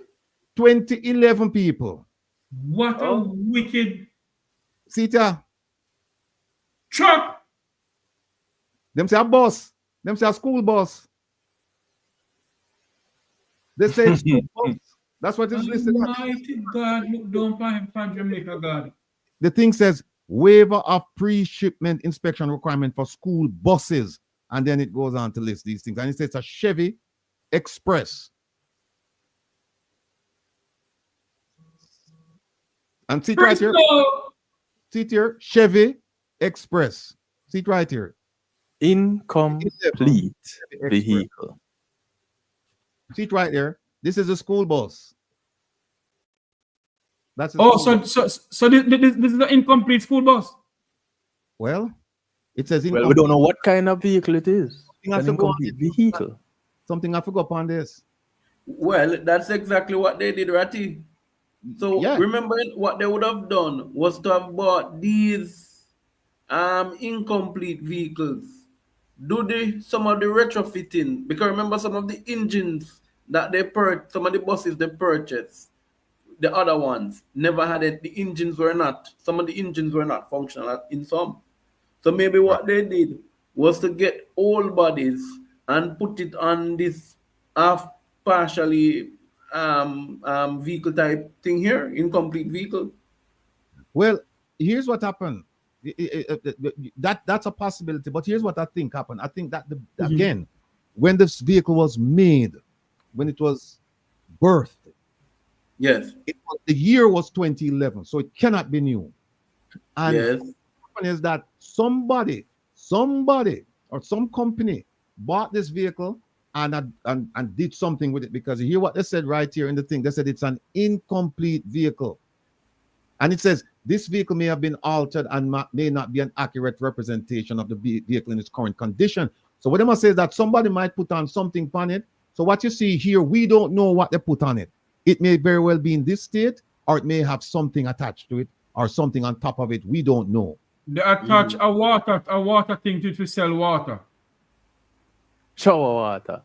2011 people. What a wicked Sita. truck! Them say a bus. Them say a school bus. They say it's school bus. That's what it's listed as. Almighty God, look down for him from Jamaica, God. The thing says waiver of pre-shipment inspection requirement for school buses. And then it goes on to list these things. And it says a Chevy Express. And see it right here. See it here. Chevy Express. See it right here. Incomplete vehicle. See it right there. This is a school bus. That's a Oh, school so bus. this is an incomplete school bus. Well, it says Well, we don't know what kind of vehicle it is. Something has An to go on incomplete this. vehicle. Something I forgot on this. Well, that's exactly what they did, Ratty. So Yeah. remember what they would have done was to have bought these incomplete vehicles. Do some of the retrofitting, because remember some of the engines that some of the buses they purchased, the other ones never had it. Some of the engines were not functional in some. So maybe what they did was to get old bodies and put it on this partially vehicle type thing here, incomplete vehicle. Well, here's what happened. That's a possibility, but here's what I think happened. I think that again, when this vehicle was made, when it was birthed, yes, the year was 2011, so it cannot be new. And yes, what happened is that somebody or some company bought this vehicle and did something with it, because you hear what they said right here in the thing. They said it's an incomplete vehicle. And it says this vehicle may have been altered and may not be an accurate representation of the vehicle in its current condition. So what they must say is that somebody might put on something on it. So what you see here, we don't know what they put on it. It may very well be in this state, or it may have something attached to it or something on top of it. We don't know. They attach a water thing to sell water. Shower water.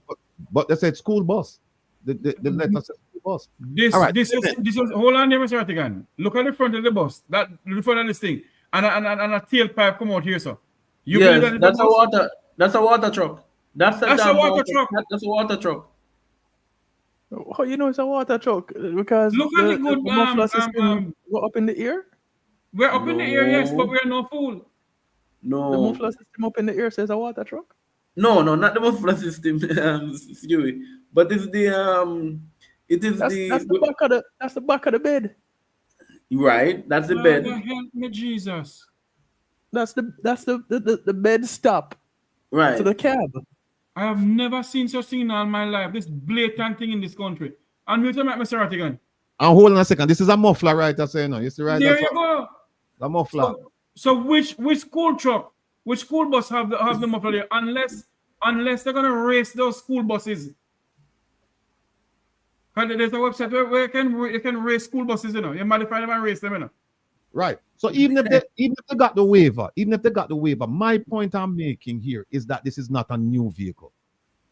But they said school bus. The letter says school bus. This is hold on there, Mr. Rattigan. Look at the front of the bus. The front of this thing. And a tailpipe come out here, sir. Yes, that's a water truck. That's a water truck. That's a water truck. How you know it's a water truck? Because look at the good muffler system go up in the air. We're up in the air, yes, but we're no fool. No. The muffler system up in the air says a water truck. No, not the muffler system, Stewie. But it's the that's the back of the bed. Right, that's the bed. Help me, Jesus. That's the bed stop Right. to the cab. I have never seen such thing in all my life. This blatant thing in this country. And we tell me, Mr. Rattigan. And hold on a second. This is a muffler, right? I say no. You see, right? There That's you go. a muffler. So which school truck, which school bus have the muffler there? Unless they're gonna race those school buses. And there's a website where you can race school buses, you know. You modify them and race them, you know. Right. So even if they got the waiver, my point I'm making here is that this is not a new vehicle.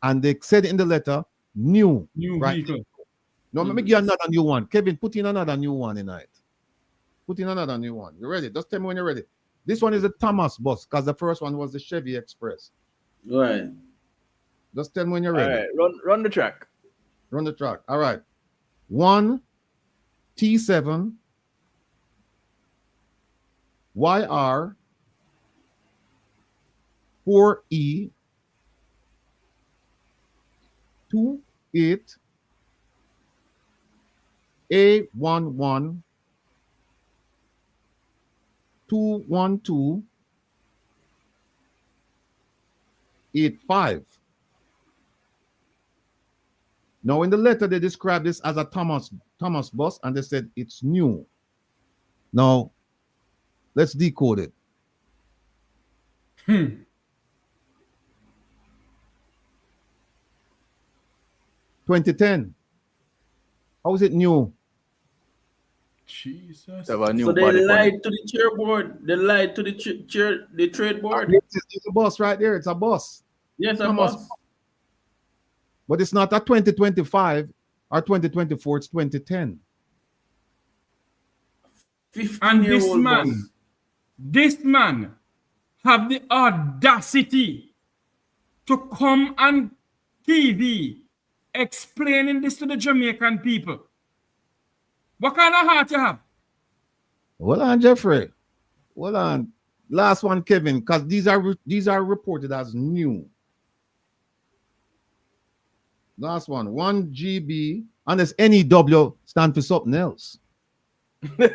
And they said in the letter, new right? vehicle. No, let me give you another new one. Kevin, put in another new one tonight. Put in another new one. You ready? Just tell me when you're ready. This one is a Thomas bus because the first one was the Chevy Express. Right. Just tell me when you're ready. All right, run the track. Run the track. All right. 1 T7 YR 4E 28 A11 212 85. Now, in the letter, they described this as a Thomas bus, and they said it's new. Now, let's decode it. 2010. How is it new? Jesus. So they lied to the chair board. They lied to the trade board. It's a bus right there. It's a bus. Yes, a bus. But it's not a 2025 or 2024. It's 2010. And this man have the audacity to come on TV explaining this to the Jamaican people. What kind of heart you have? Hold on, Jeffrey. Hold on. Last one, Kevin, because these are reported as new. Last one, 1 GB, and this NEW stand for something else. 1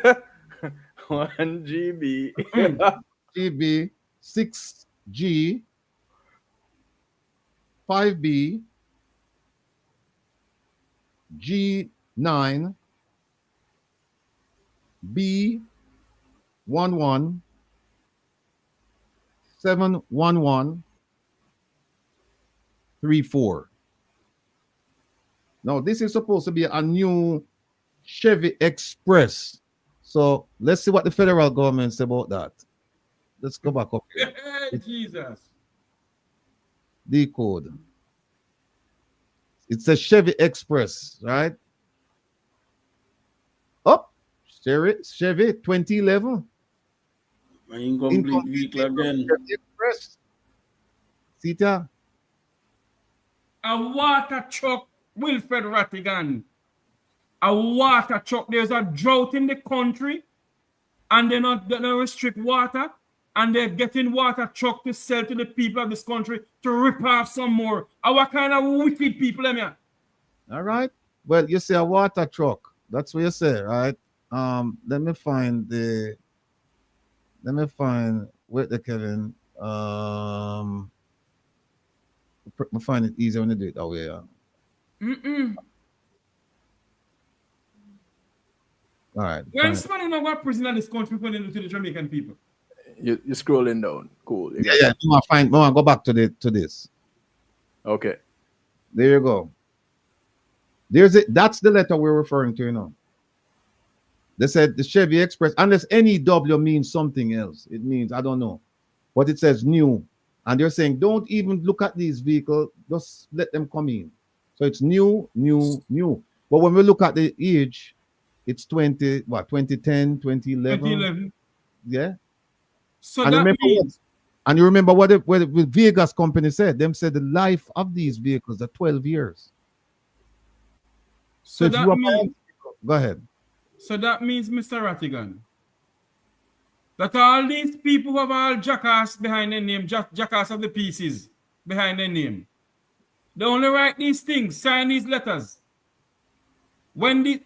GB. GB, 6G, 5B, G9, B11, 711, 34. Now, this is supposed to be a new Chevy Express. So let's see what the federal government says about that. Let's go back up here. Jesus. Decode. It's a Chevy Express, right? Up. Chevy 2011. Incomplete vehicle again. Chevy Express. Sita. A water truck, Wilfred Rattigan. A water truck. There's a drought in the country, and they don't restrict water, and they're getting water truck to sell to the people of this country to rip off some more. What kind of wicked people am I? All right. Well, you say a water truck. That's what you say, right? Let me find where the Kevin. I find it easier when you do it that way. All right. When somebody know what prison in this country put into the Jamaican people. You're scrolling down. Cool. Yeah. Go back to this. Okay. There you go. There's it. That's the letter we're referring to, you know. They said the Chevy Express, unless NEW means something else. It means, I don't know. But it says new. And they're saying, don't even look at these vehicles. Just let them come in. So it's new. But when we look at the age, it's 2010, 2011. Yeah. So and that means... And you remember what the Vegas company said? Them said the life of these vehicles are 12 years. So that means... Go ahead. So that means, Mr. Rattigan, that all these people who have all jackass behind their name, jackass of the pieces behind their name, they only write these things, sign these letters. When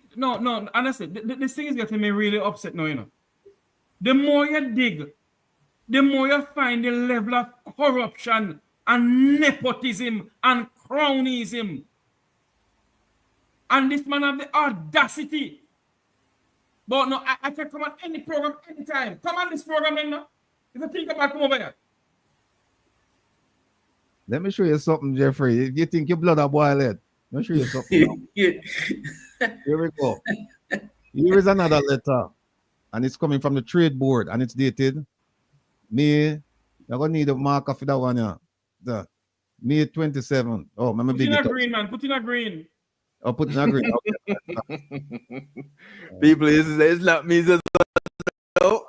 honestly, this thing is getting me really upset now, you know. The more you dig, the more you find the level of corruption and nepotism and cronyism. And this man have the audacity. But no, I can come on any program anytime. Come on this program then now. If you think about come over here. Let me show you something, Jeffrey. If you think your blood are boiled, let me show you something now. Here we go. Here is another letter. And it's coming from the trade board. And it's dated May. You're going to need a marker for that one. Yeah. The May 27. Oh, let me Put in a green, man. Put in a green. Oh, put in a green. Okay. People, it's not me. No.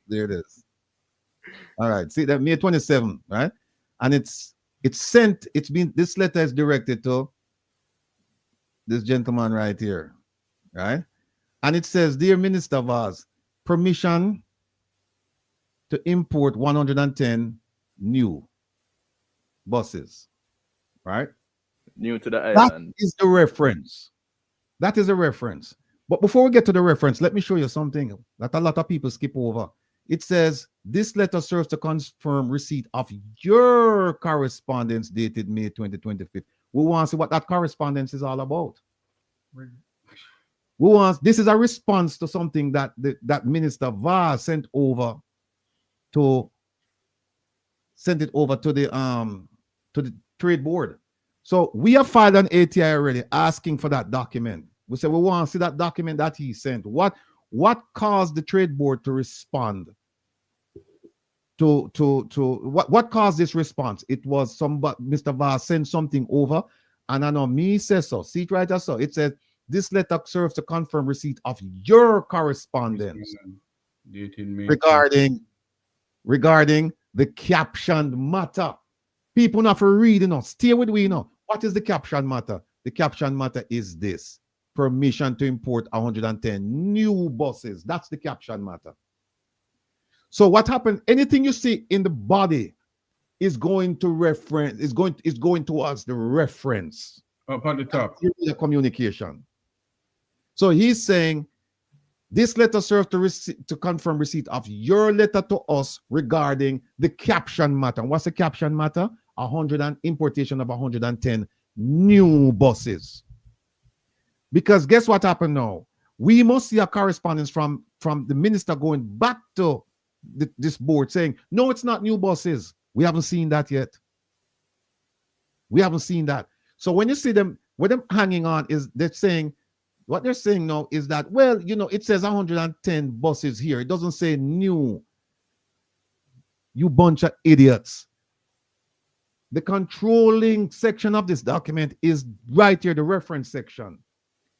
There it is. All right. See that May 27, right? And it's sent. This letter is directed to this gentleman right here, right? And it says, Dear Minister Vaz, permission to import 110 new buses, right? New to the That island. is the reference. That is a reference. But before we get to the reference, let me show you something that a lot of people skip over. It says, this letter serves to confirm receipt of your correspondence dated May 2025. We want to see what that correspondence is all about. This is a response to something that that Minister Vaz sent it over to the trade board. So we have filed an ATI already asking for that document. We said we want to see that document that he sent. What caused the trade board to respond to what caused this response? It was Mr. Vaz sent something over, and I know me says so. See it right there, so it says this letter serves to confirm receipt of your correspondence regarding the captioned matter. People not for reading us. Stay with we now. What is the caption matter? The caption matter is this: permission to import 110 new buses. That's the caption matter. So what happened? Anything you see in the body is going to reference, is going towards the reference. Up at the top. The communication. So he's saying this letter serves to confirm receipt of your letter to us regarding the caption matter. What's the caption matter? Importation of 110 new buses. Because guess what happened now? We must see a correspondence from the minister going back to this board saying, no, it's not new buses. We haven't seen that yet. We haven't seen that. So when you see them, what them hanging on is what they're saying now is that, well, it says 110 buses here. It doesn't say new. You bunch of idiots. The controlling section of this document is right here, the reference section.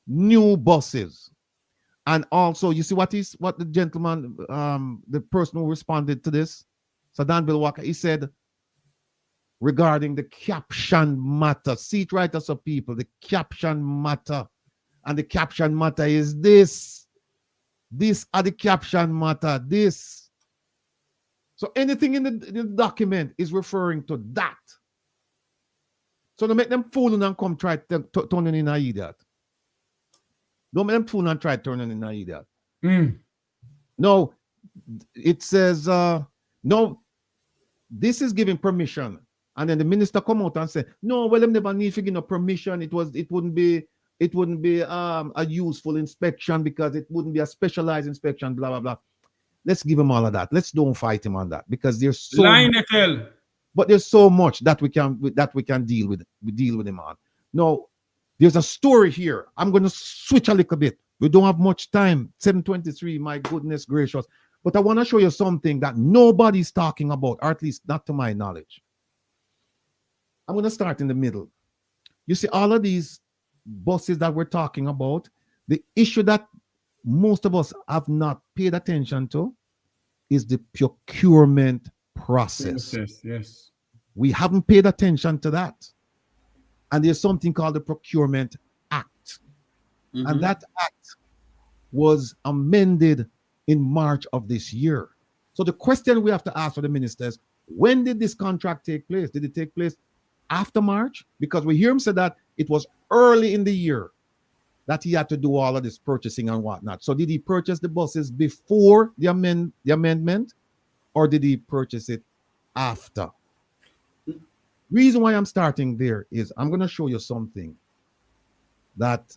New buses. And also, you see what the gentleman, the person who responded to this, Sadan Walker, he said regarding the caption matter. See it right as a people, the caption matter. And the caption matter is this. These are the caption matter. This. So anything in the document is referring to that. So don't make them fool and come try to turn in an idiot. Don't make them fool and try turning in an idiot. No, it says, no, this is giving permission. And then the minister come out and say, no, well, them never need to give no permission. It wouldn't be a useful inspection because it wouldn't be a specialized inspection, blah, blah, blah. Let's give him all of that. Let's don't fight him on that because there's so much, but there's so much that we can deal with. We deal with him on. No, there's a story here. I'm going to switch a little bit. We don't have much time. 7:23, my goodness gracious. But I want to show you something that nobody's talking about, or at least not to my knowledge. I'm going to start in the middle. You see, all of these buses that we're talking about, the issue that most of us have not paid attention to is the procurement process. Yes. We haven't paid attention to that. And there's something called the Procurement Act. Mm-hmm. And that act was amended in March of this year. So the question we have to ask for the ministers, when did this contract take place? Did it take place after March? Because we hear him say that it was early in the year. that he had to do all of this purchasing and whatnot. So did he purchase the buses before the amendment, or did he purchase it after? Reason why I'm starting there is I'm going to show you something that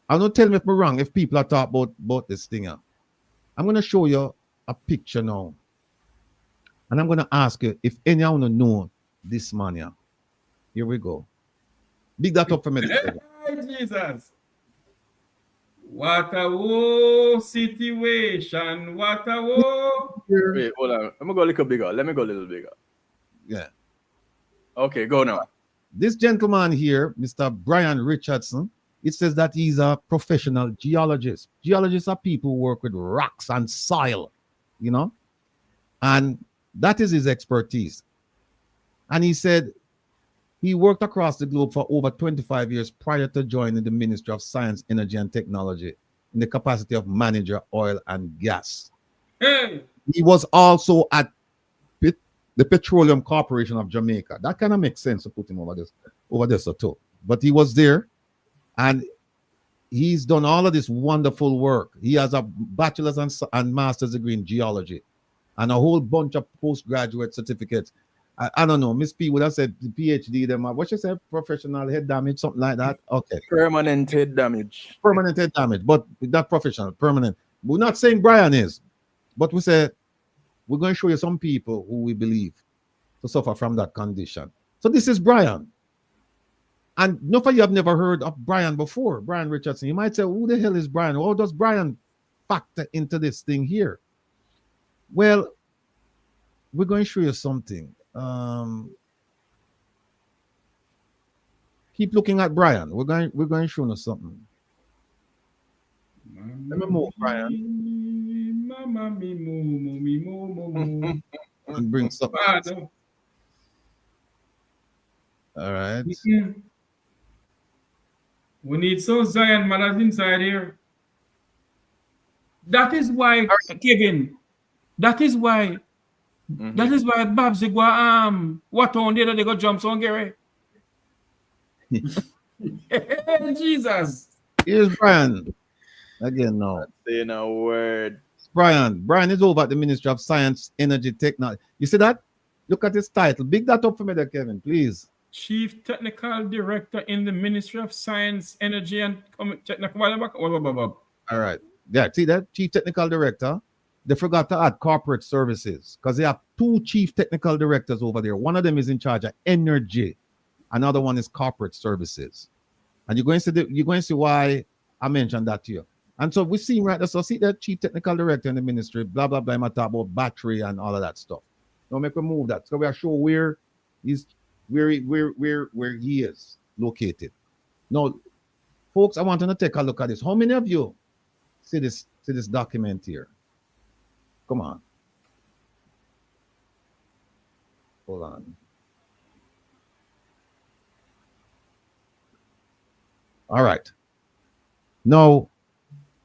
I don't tell me if I'm wrong if people are talking about this thing. I'm going to show you a picture now. And I'm going to ask you if anyone know this man here. Here we go. Big that up for me. Jesus. What a woe situation. What a woe. Wait, hold on. Let me go a little bigger. Let me go a little bigger. Yeah. Okay, go now. This gentleman here, Mr. Brian Richardson, it says that he's a professional geologist. Geologists are people who work with rocks and soil, you know, and that is his expertise. And he said he worked across the globe for over 25 years prior to joining the Ministry of Science, Energy, and Technology in the capacity of manager, oil and gas. Hey. He was also at the Petroleum Corporation of Jamaica. That kind of makes sense to put him over this or two. But he was there, and he's done all of this wonderful work. He has a bachelor's and master's degree in geology and a whole bunch of postgraduate certificates. I don't know. Miss P would have said the PhD, them. What you say? Professional head damage, something like that. Okay. Permanent head damage. Permanent head damage, but not professional, permanent. We're not saying Brian is, but we say we're going to show you some people who we believe to suffer from that condition. So this is Brian. And no, for you have never heard of Brian before, Brian Richardson. You might say, who the hell is Brian? How does Brian factor into this thing here? Well, we're going to show you something. Keep looking at Brian. We're going to show you something. Let me move, Brian. Mama, me, moo. And bring something. All right. We need some Zion mothers inside here. That is why, Kevin. That is why. That is why Babs go what on there they go jump on Gary. Jesus. Here's Brian. Again now. Saying a word. Brian is over at the Ministry of Science, Energy, Technology. You see that? Look at his title. Big that up for me there, Kevin, please. Chief Technical Director in the Ministry of Science, Energy, and Technical. All right. Yeah, see that? Chief Technical Director. They forgot to add corporate services because they have two chief technical directors over there. One of them is in charge of energy. Another one is corporate services. And you're going to see why I mentioned that to you. And so we see right there. So see that chief technical director in the ministry, blah, blah, blah. I'm talk about battery and all of that stuff. Don't make me move that. So we are sure where he is located. Now, folks, I want you to take a look at this. How many of you see this document here? Come on. Hold on. All right. Now,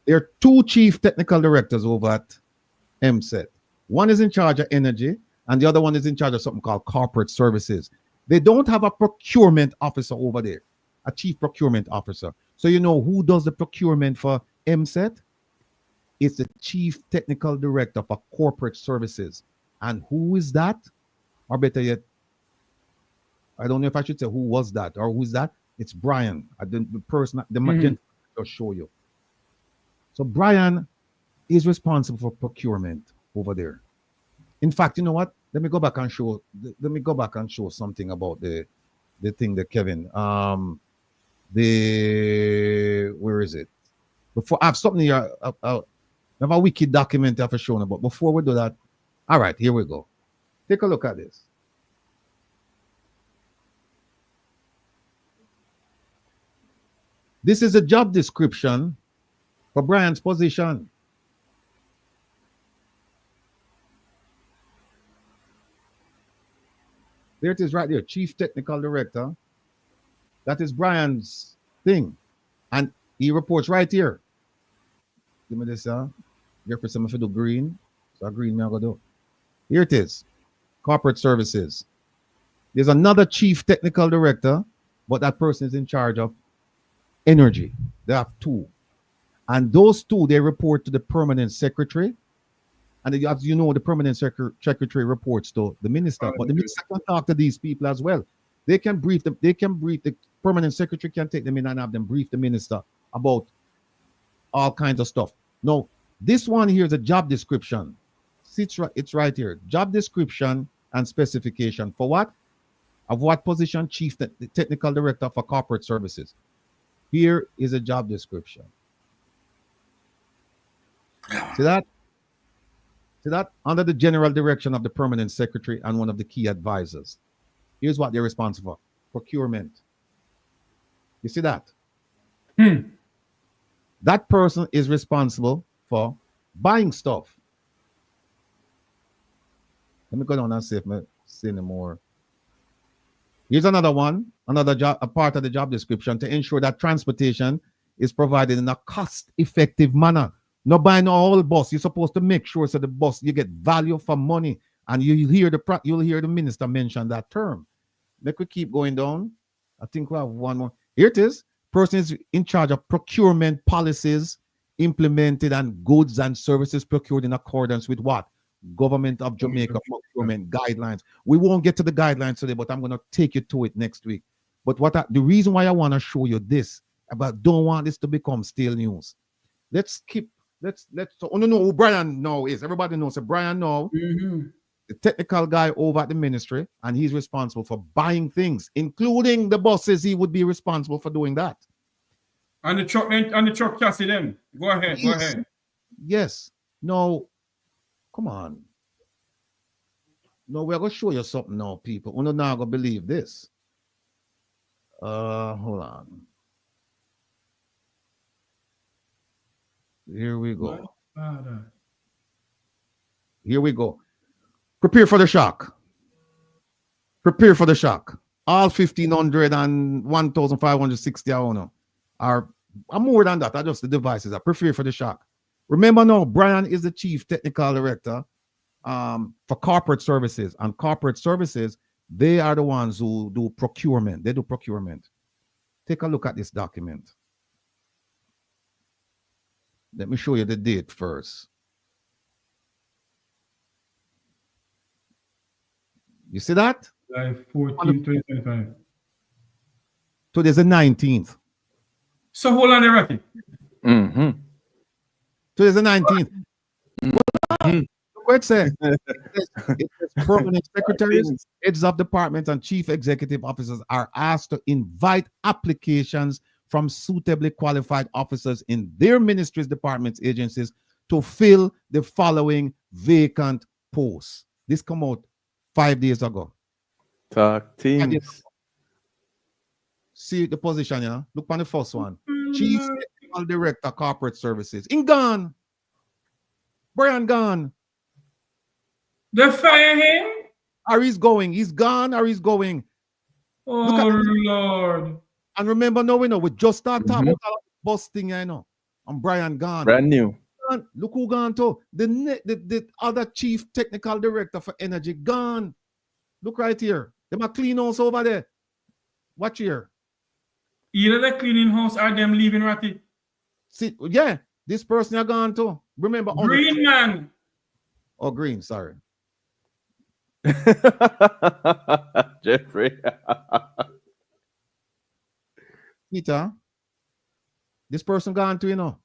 there are two chief technical directors over at MSET. One is in charge of energy, and the other one is in charge of something called corporate services. They don't have a procurement officer over there, a chief procurement officer. So you know who does the procurement for MSET? It's the chief technical director for corporate services. And who is that? Or better yet, I don't know if I should say who was that or who's that. It's Brian. The person, the magenta will show you. So Brian is responsible for procurement over there. In fact, you know what? Let me go back and show something about the thing that Kevin. Where is it? Before I have something here. I have a wiki document I've shown about. Before we do that, all right, here we go. Take a look at this. This is a job description for Brian's position. There it is right there, Chief Technical Director. That is Brian's thing. And he reports right here. Give me this, here for some of the green. So green, I'm going to do. Here it is, Corporate Services. There's another Chief Technical Director, but that person is in charge of energy. They have two. And those two, they report to the permanent secretary. And as you know, the permanent secretary reports to the minister. But the minister can talk to these people as well. They can brief them. They can brief the permanent secretary, can take them in and have them brief the minister about all kinds of stuff. No, this one here is a job description. See, it's right here. Job description and specification for what? Of what position? Chief Technical Director for Corporate Services. Here is a job description. See that? See that? Under the general direction of the permanent secretary and one of the key advisors. Here's what they're responsible for. Procurement. You see that? That person is responsible for buying stuff. Let me go down and see if I see any more. Here's another one, another job, a part of the job description to ensure that transportation is provided in a cost-effective manner. Not buying a whole bus. You're supposed to make sure so the bus you get value for money, and you'll hear the minister mention that term. Let me keep going down. I think we have one more. Here it is. Person is in charge of procurement policies implemented and goods and services procured in accordance with what? Government of Jamaica procurement guidelines. We won't get to the guidelines today, but I'm going to take you to it next week. But the reason why I want to show you this, about don't want this to become stale news. Let's oh no, who Brian now is. Everybody knows that Brian now, the technical guy over at the ministry, and he's responsible for buying things, including the buses. He would be responsible for doing that. And the truck chassis them. Go ahead, yes. Go ahead. Yes. No, come on. No, we're gonna show you something now, people. We're not gonna believe this. Hold on. Here we go. Here we go. Prepare for the shock. Prepare for the shock. All 1,500 and 1,560 are more than that. Just the devices. Prepare for the shock. Remember now, Brian is the chief technical director for corporate services. And corporate services, they are the ones who do procurement. They do procurement. Take a look at this document. Let me show you the date first. You see that? July 14, 2025. Today's the 19th. So hold on there, Rocky. Today's the 19th. What it say? It says permanent secretaries, heads of departments, and chief executive officers are asked to invite applications from suitably qualified officers in their ministries, departments, agencies to fill the following vacant posts. This come out 5 days ago. Talk things. See the position, yeah? Look on the first one. Chief Technical Director, Corporate Services. In gone. Brian gone. They fire him? Or he's going. He's gone or he's going. Oh, Lord. And remember, no, we just start talking about bus thing, I know. And Brian gone. Brand new. Look who gone to. The other chief technical director for energy gone. Look right here. Them are clean house over there. Watch here. Either the cleaning house or them leaving Ratty. See, yeah, this person are gone too. Remember, Green man. Oh, Green, sorry. Jeffrey. Peter, this person gone too, you know.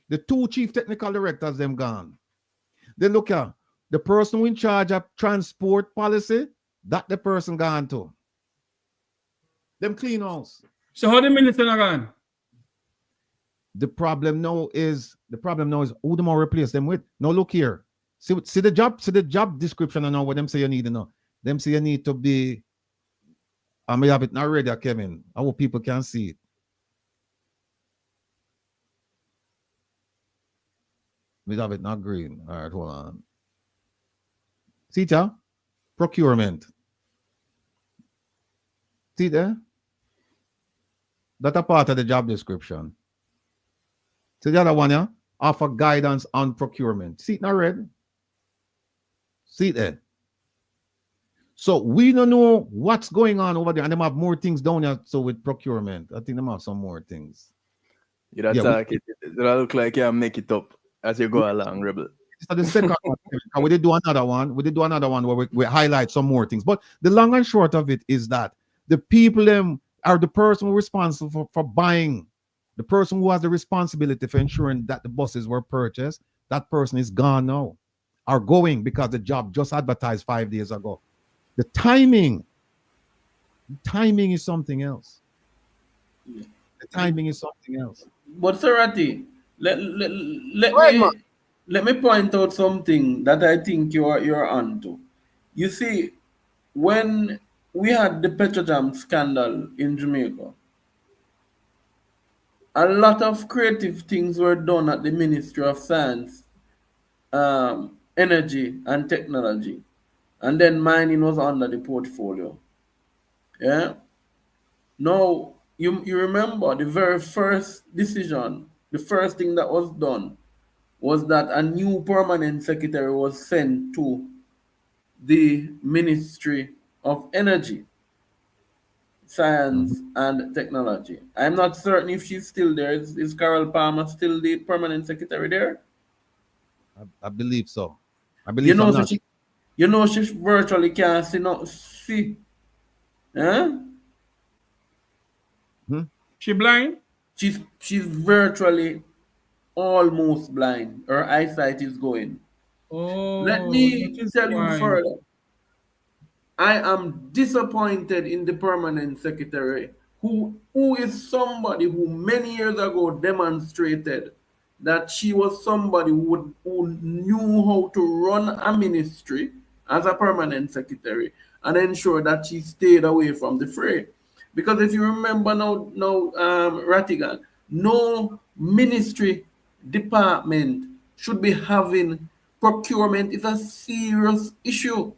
The two chief technical directors, them gone. Then look at the person who in charge of transport policy, that the person gone to. Them clean house. So how the minister are gone? The problem now is who them all replace them with. Now look here. See the job description and now what them say you need to know. Them say you need to be. I may have it not ready, Kevin. I hope people can see it. We have it not green. All right, hold on. See it, procurement. See there? That's a part of the job description. See the other one, yeah? Offer guidance on procurement. See it not red? See it there? So we don't know what's going on over there, and they have more things down here. So with procurement, I think they have some more things. You don't Yeah, talk it. It look like you make it up as you go along, Rebel. so the second one, and we did do another one. We did do another one where we highlight some more things. But the long and short of it is that the people them are the person who responsible for buying, the person who has the responsibility for ensuring that the buses were purchased. That person is gone now, are going because the job just advertised 5 days ago. The timing is something else. The timing is something else. But Sarati, let Go ahead, man. me point out something that I think you're onto. You see, when we had the Petrojam scandal in Jamaica, a lot of creative things were done at the Ministry of Science, Energy and Technology, and then mining was under the portfolio. Yeah. Now you remember the very first decision, the first thing that was done was that a new permanent secretary was sent to the Ministry of Energy, Science and Technology. I'm not certain if she's still there. Is Carol Palmer still the permanent secretary there? I believe so. I You believe know, I'm so not. she virtually can't see. Huh? She blind? She's virtually almost blind. Her eyesight is going. Let Oh, that me is tell you why. further. I am disappointed in the permanent secretary, who is somebody who many years ago demonstrated that she was somebody who knew how to run a ministry as a permanent secretary and ensure that she stayed away from the fray. Because if you remember now, Ratigan, no ministry department should be having procurement. It's a serious issue.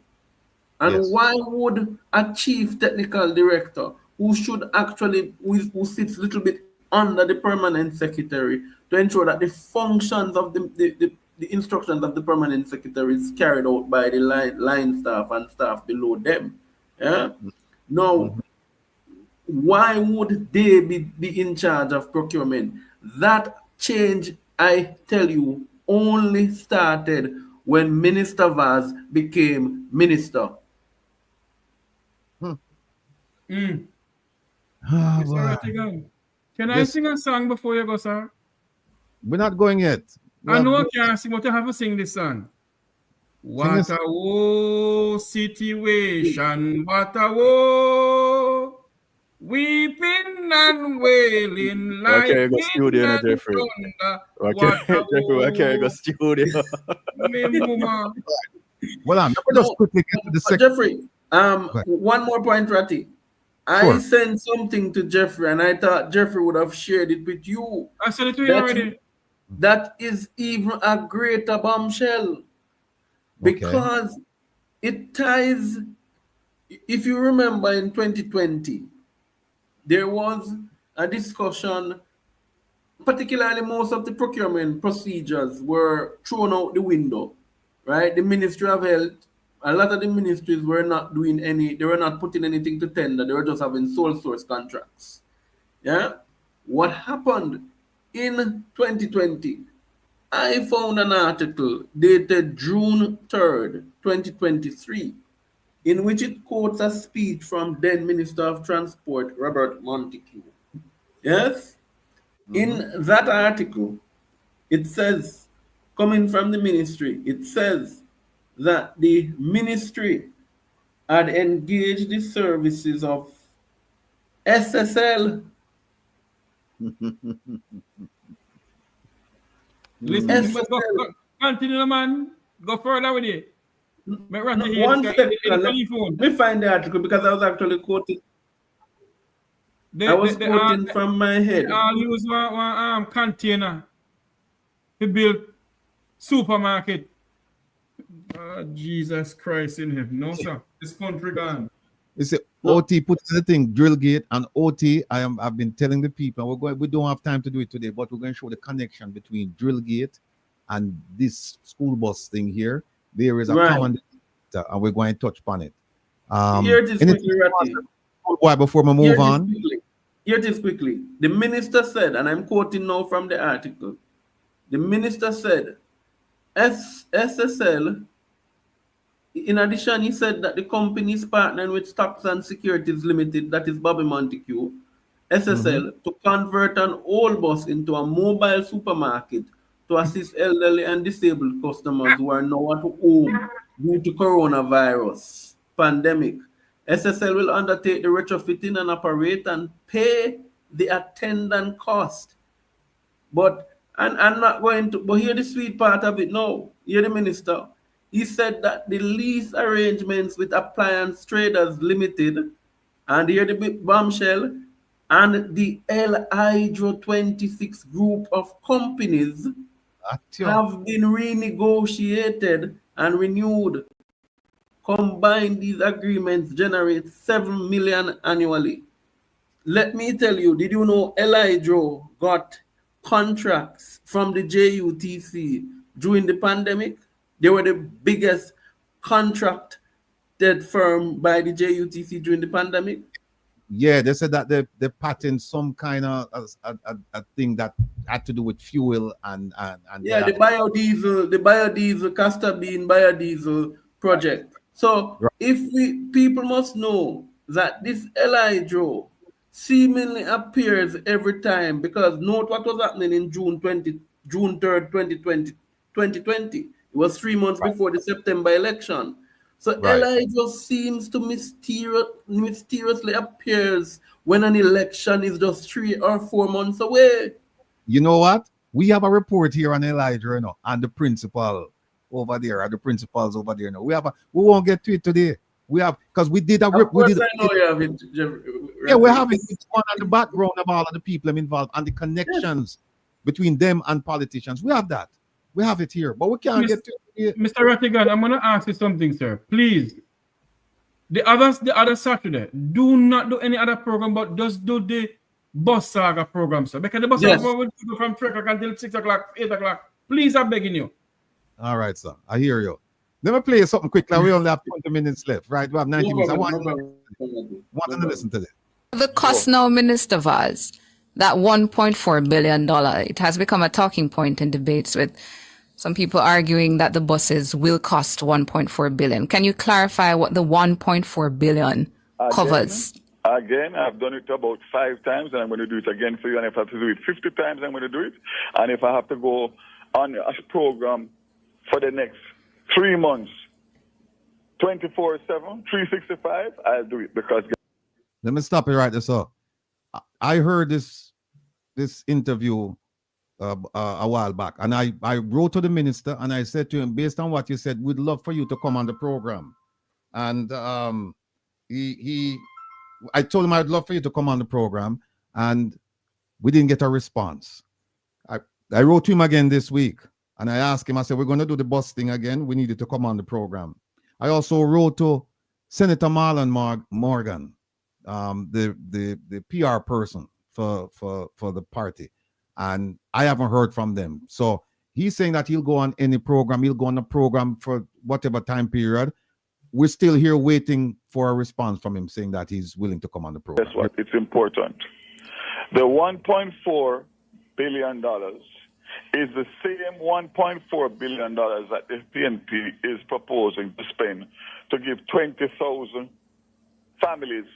And Yes. why would a chief technical director, who should actually, who sits a little bit under the permanent secretary, to ensure that the functions of the instructions of the permanent secretary is carried out by the line staff and staff below them? Yeah. Now, Mhm. why would they be in charge of procurement? That change, I tell you, only started when Minister Vaz became minister. Mm. Ah, Mr. boy. Rattigan, can I Yes, sing a song before you go, sir? we're not going yet. We I have know I can't sing, but you have to sing this song. sing What us. a woe situation, what a woe. Weeping and wailing Why like can't you go wind studio, no, and Jeffrey? thunder. Why can't What a Jeffrey? Why can't you go woe. studio? Me mama. Well, let me just No, quickly get to the but second. Jeffrey, Right. one more point, Ratty. I Sure. sent something to Jeffrey, and I thought Jeffrey would have shared it with you. I said it to him That already. that is even a greater bombshell Okay. because it ties. If you remember, in 2020, there was a discussion. Particularly, most of the procurement procedures were thrown out the window, right? The Ministry of Health, a lot of the ministries were not doing any, they were not putting anything to tender, they were just having sole source contracts. Yeah? What happened in 2020? I found an article dated June 3rd, 2023, in which it quotes a speech from then Minister of Transport, Robert Montague. Yes? Mm-hmm. In that article, it says, coming from the ministry, it says that the ministry had engaged the services of SSL. Listen, you must SSL. continue, man. Go further with it. Make No, Ratty hear this one guy second. in the Let telephone. me find the article because I was actually quoting. I was quoting from my They head. all use one container to build supermarket. Jesus Christ in heaven. No, sir. This country gone. You see, No, OT put the thing, drill gate and OT. I've been telling the people we don't have time to do it today, but we're going to show the connection between drill gate and this school bus thing here. There is a right. common denominator, and we're going to touch upon it. Here it is Anything quickly, Ratty. why before we Here move it is on? quickly. Here it is quickly. The minister said, and I'm quoting now from the article, the minister said, SSL, in addition, he said that the company is partnering with Stocks and Securities Limited, that is Bobby Montague, SSL, to convert an old bus into a mobile supermarket to assist elderly and disabled customers who are now at home due to coronavirus pandemic. SSL will undertake the retrofitting and operate and pay the attendant cost. But and I'm not going to, but hear the sweet part of it now. Hear the minister. He said that the lease arrangements with Appliance Traders Limited, and hear the big bombshell, and the El Hydro 26 group of companies have been renegotiated and renewed. Combined, these agreements generate 7 million annually. Let me tell you, did you know El Hydro got contracts from the JUTC during the pandemic? They were the biggest contracted firm by the JUTC during the pandemic. Yeah, they said that they patent some kind of a thing that had to do with fuel and yeah, the biodiesel, castor bean biodiesel project. So if people must know that this El Hydro seemingly appears every time, because note what was happening in June 3rd, 2020. It was 3 months before the September election. So El Hydro seems to mysteriously appears when an election is just 3 or 4 months away. You know what? We have a report here on El Hydro, you know, and the principal over there, and the principals over there. You know, we won't get to it today. We have, because we did a report. Yeah, we're having one on the background of all of the people involved and the connections between them and politicians. We have that. We have it here, but we can't get to it. Mr. Rattigan, I'm going to ask you something, sir. Please. The other Saturday, do not do any other program, but just do the bus saga program, sir. Because the bus saga will go from 3 o'clock until 6 o'clock, 8 o'clock. Please, I'm begging you. All right, sir. I hear you. Let me play something quickly. We only have 20 minutes left, right? We have 90 minutes. I want to listen to this. The cost now, Minister Vaz, that $1.4 billion, it has become a talking point in debates with some people arguing that the buses will cost $1.4 billion. Can you clarify what the $1.4 billion covers? Again, I've done it about 5 times, and I'm going to do it again for you. And if I have to do it 50 times, I'm going to do it. And if I have to go on a program for the next 3 months, 24/7, 365, I'll do it because. Let me stop it right there, sir. I heard this interview a while back, and I wrote to the minister and I said to him, based on what you said, we'd love for you to come on the program. And I told him I'd love for you to come on the program, and we didn't get a response. I wrote to him again this week, and I asked him, I said, we're going to do the bus thing again. We needed to come on the program. I also wrote to Senator Marlon Morgan, the PR person for the party, and I haven't heard from them. So he's saying that he'll go on any program. He'll go on a program for whatever time period. We're still here waiting for a response from him saying that he's willing to come on the program. Guess what? It's important. The $1.4 billion is the same $1.4 billion that the PNP is proposing to spend to give 20,000 families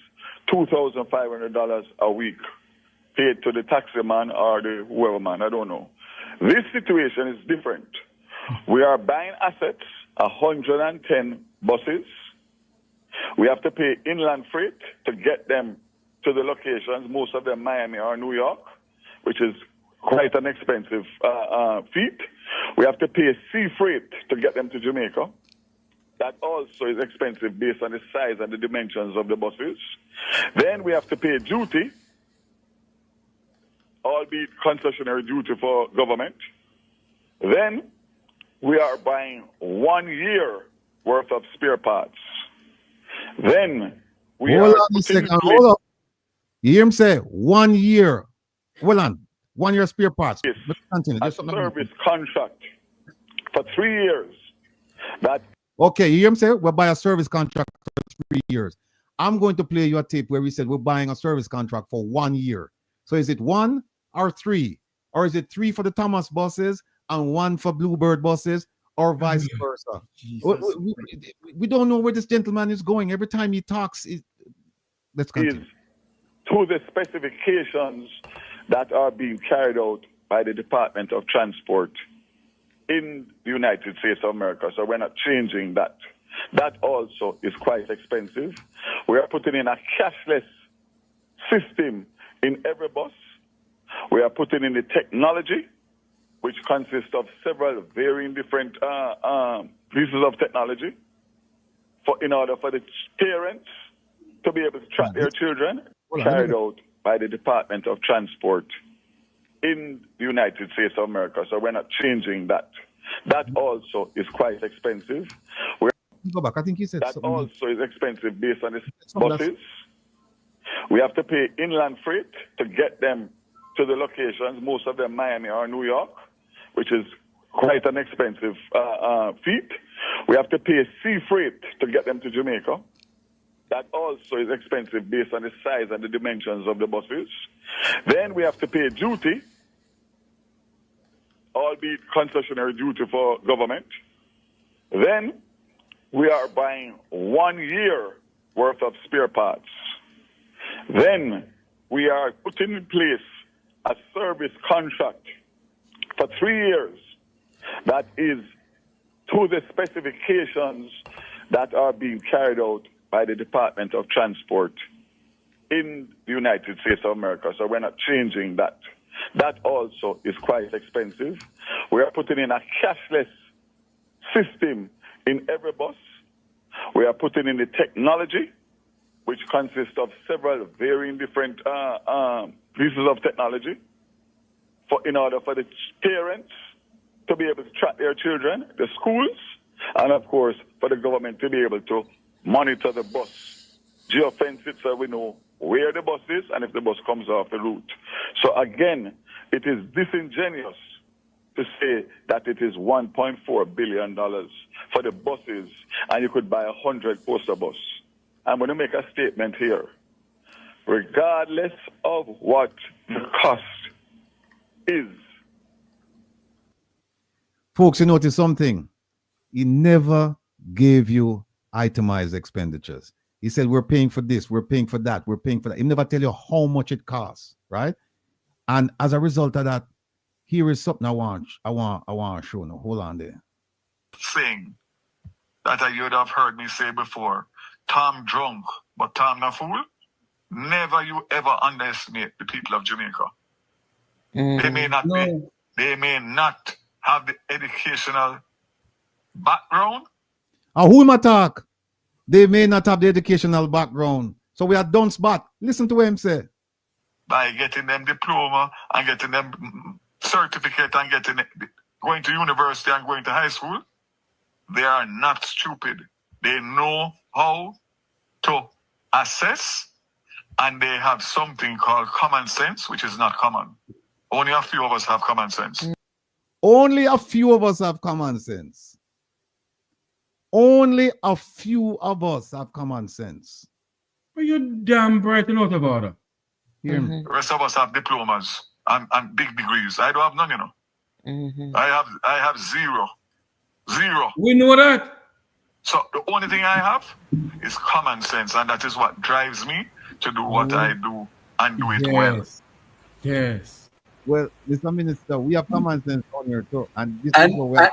$2,500 a week paid to the taxi man or the whoever man, I don't know. This situation is different. We are buying assets, 110 buses. We have to pay inland freight to get them to the locations, most of them Miami or New York, which is quite an expensive feat. We have to pay sea freight to get them to Jamaica. That also is expensive based on the size and the dimensions of the buses. Then we have to pay duty, albeit concessionary duty for government. Then we are buying 1 year worth of spare parts. Then we hold on a second. Hold up. You hear him say 1 year. Hold on. 1 year spare parts. Yes. Continue. A service contract for 3 years. That okay, you hear him say we'll buy a service contract for 3 years. I'm going to play you a tape where we said we're buying a service contract for 1 year. So is it 1 or 3? Or is it 3 for the Thomas buses and 1 for Bluebird buses, or vice versa? We don't know where this gentleman is going. Every time he talks, let's continue. Is to the specifications that are being carried out by the Department of Transport in the United States of America. So we're not changing that. That also is quite expensive. We are putting in a cashless system in every bus. We are putting in the technology, which consists of several varying different pieces of technology in order for the parents to be able to track their children, carried out by the Department of Transport in the United States of America. So we're not changing that. That also is quite expensive. Go back. I think he said that something. Also is expensive based on the buses. We have to pay inland freight to get them to the locations, most of them Miami or New York, which is quite an expensive feat. We have to pay sea freight to get them to Jamaica. That also is expensive based on the size and the dimensions of the buses. Then we have to pay duty, albeit concessionary duty for government. Then we are buying 1 year worth of spare parts. Then we are putting in place a service contract for 3 years that is to the specifications that are being carried out by the Department of Transport in the United States of America. So we're not changing that. That also is quite expensive. We are putting in a cashless system in every bus. We are putting in the technology, which consists of several varying different pieces of technology in order for the parents to be able to track their children, the schools, and of course for the government to be able to monitor the bus, geofence it so we know where the bus is and if the bus comes off the route. So again, it is disingenuous to say that it is $1.4 billion for the buses and you could buy 100 poster bus. I'm going to make a statement here. Regardless of what the cost is. Folks, you notice something? He never gave you itemized expenditures. He said, we're paying for this, we're paying for that, we're paying for that. He never tell you how much it costs, right? And as a result of that, here is something I want to show now. Hold on there. Thing that you would have heard me say before. Tom drunk, but Tom not fool. Never you ever underestimate the people of Jamaica. They may not be, they may not have the educational background. Who am I talk? They may not have the educational background. So we are done spot. Listen to him say. By getting them diploma and getting them certificate and going to university and going to high school, they are not stupid. They know how to assess, and they have something called common sense, which is not common. Only a few of us have common sense. Only a few of us have common sense. Only a few of us have common sense. Are you damn bright and out of order? The rest of us have diplomas and big degrees. I don't have none, you know. I have zero. We know that. So the only thing I have is common sense, and that is what drives me to do what I do and do it well. Yes. Well, Mr. Minister, we have common sense on here too, and this is what we are.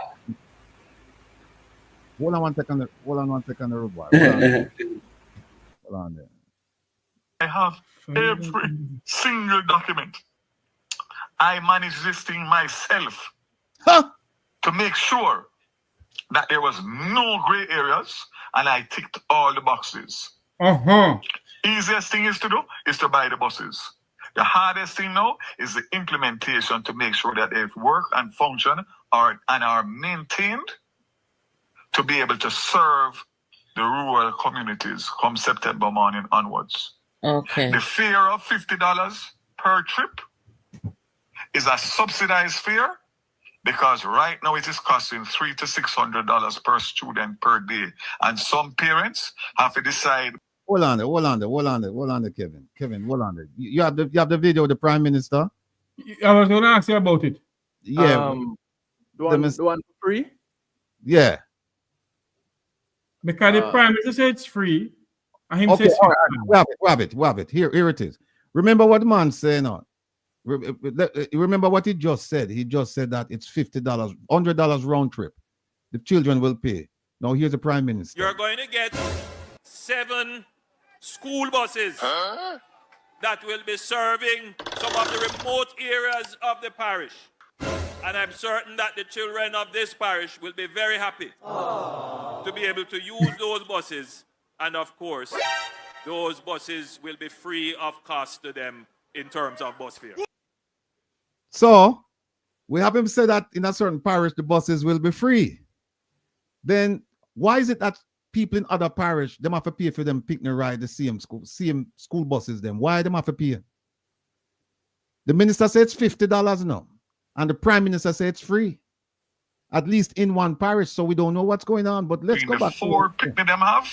Hold on one second, Robot. Hold on there. I have every single document. I managed this thing myself to make sure that there was no gray areas, and I ticked all the boxes. Easiest thing is to do is to buy the buses. The hardest thing now is the implementation to make sure that they work and function and are maintained to be able to serve the rural communities come September morning onwards. Okay. The fare of $50 per trip is a subsidized fare because right now it is costing $300 to $600 per student per day. And some parents have to decide Hold on there, Kevin. Kevin, hold on there. You have the video of the Prime Minister? I was going to ask you about it. Yeah. The one for free? Yeah. Because the Prime Minister said it's free. And him Okay, says all right. We have it. Here it is. Remember what the man saying now. Remember what he just said. He just said that it's $50, $100 round trip. The children will pay. Now here's the Prime Minister. You're going to get 7 school buses that will be serving some of the remote areas of the parish. And I'm certain that the children of this parish will be very happy to be able to use those buses. And of course, those buses will be free of cost to them in terms of bus fare. So we have him say that in a certain parish the buses will be free. Then why is it that people in other parish them have to pay for them picnic ride the same school buses? Then why them have to pay? The minister said it's $50 now, and the Prime Minister said it's free, at least in one parish. So we don't know what's going on. But let's go back. The 4 picnic them have,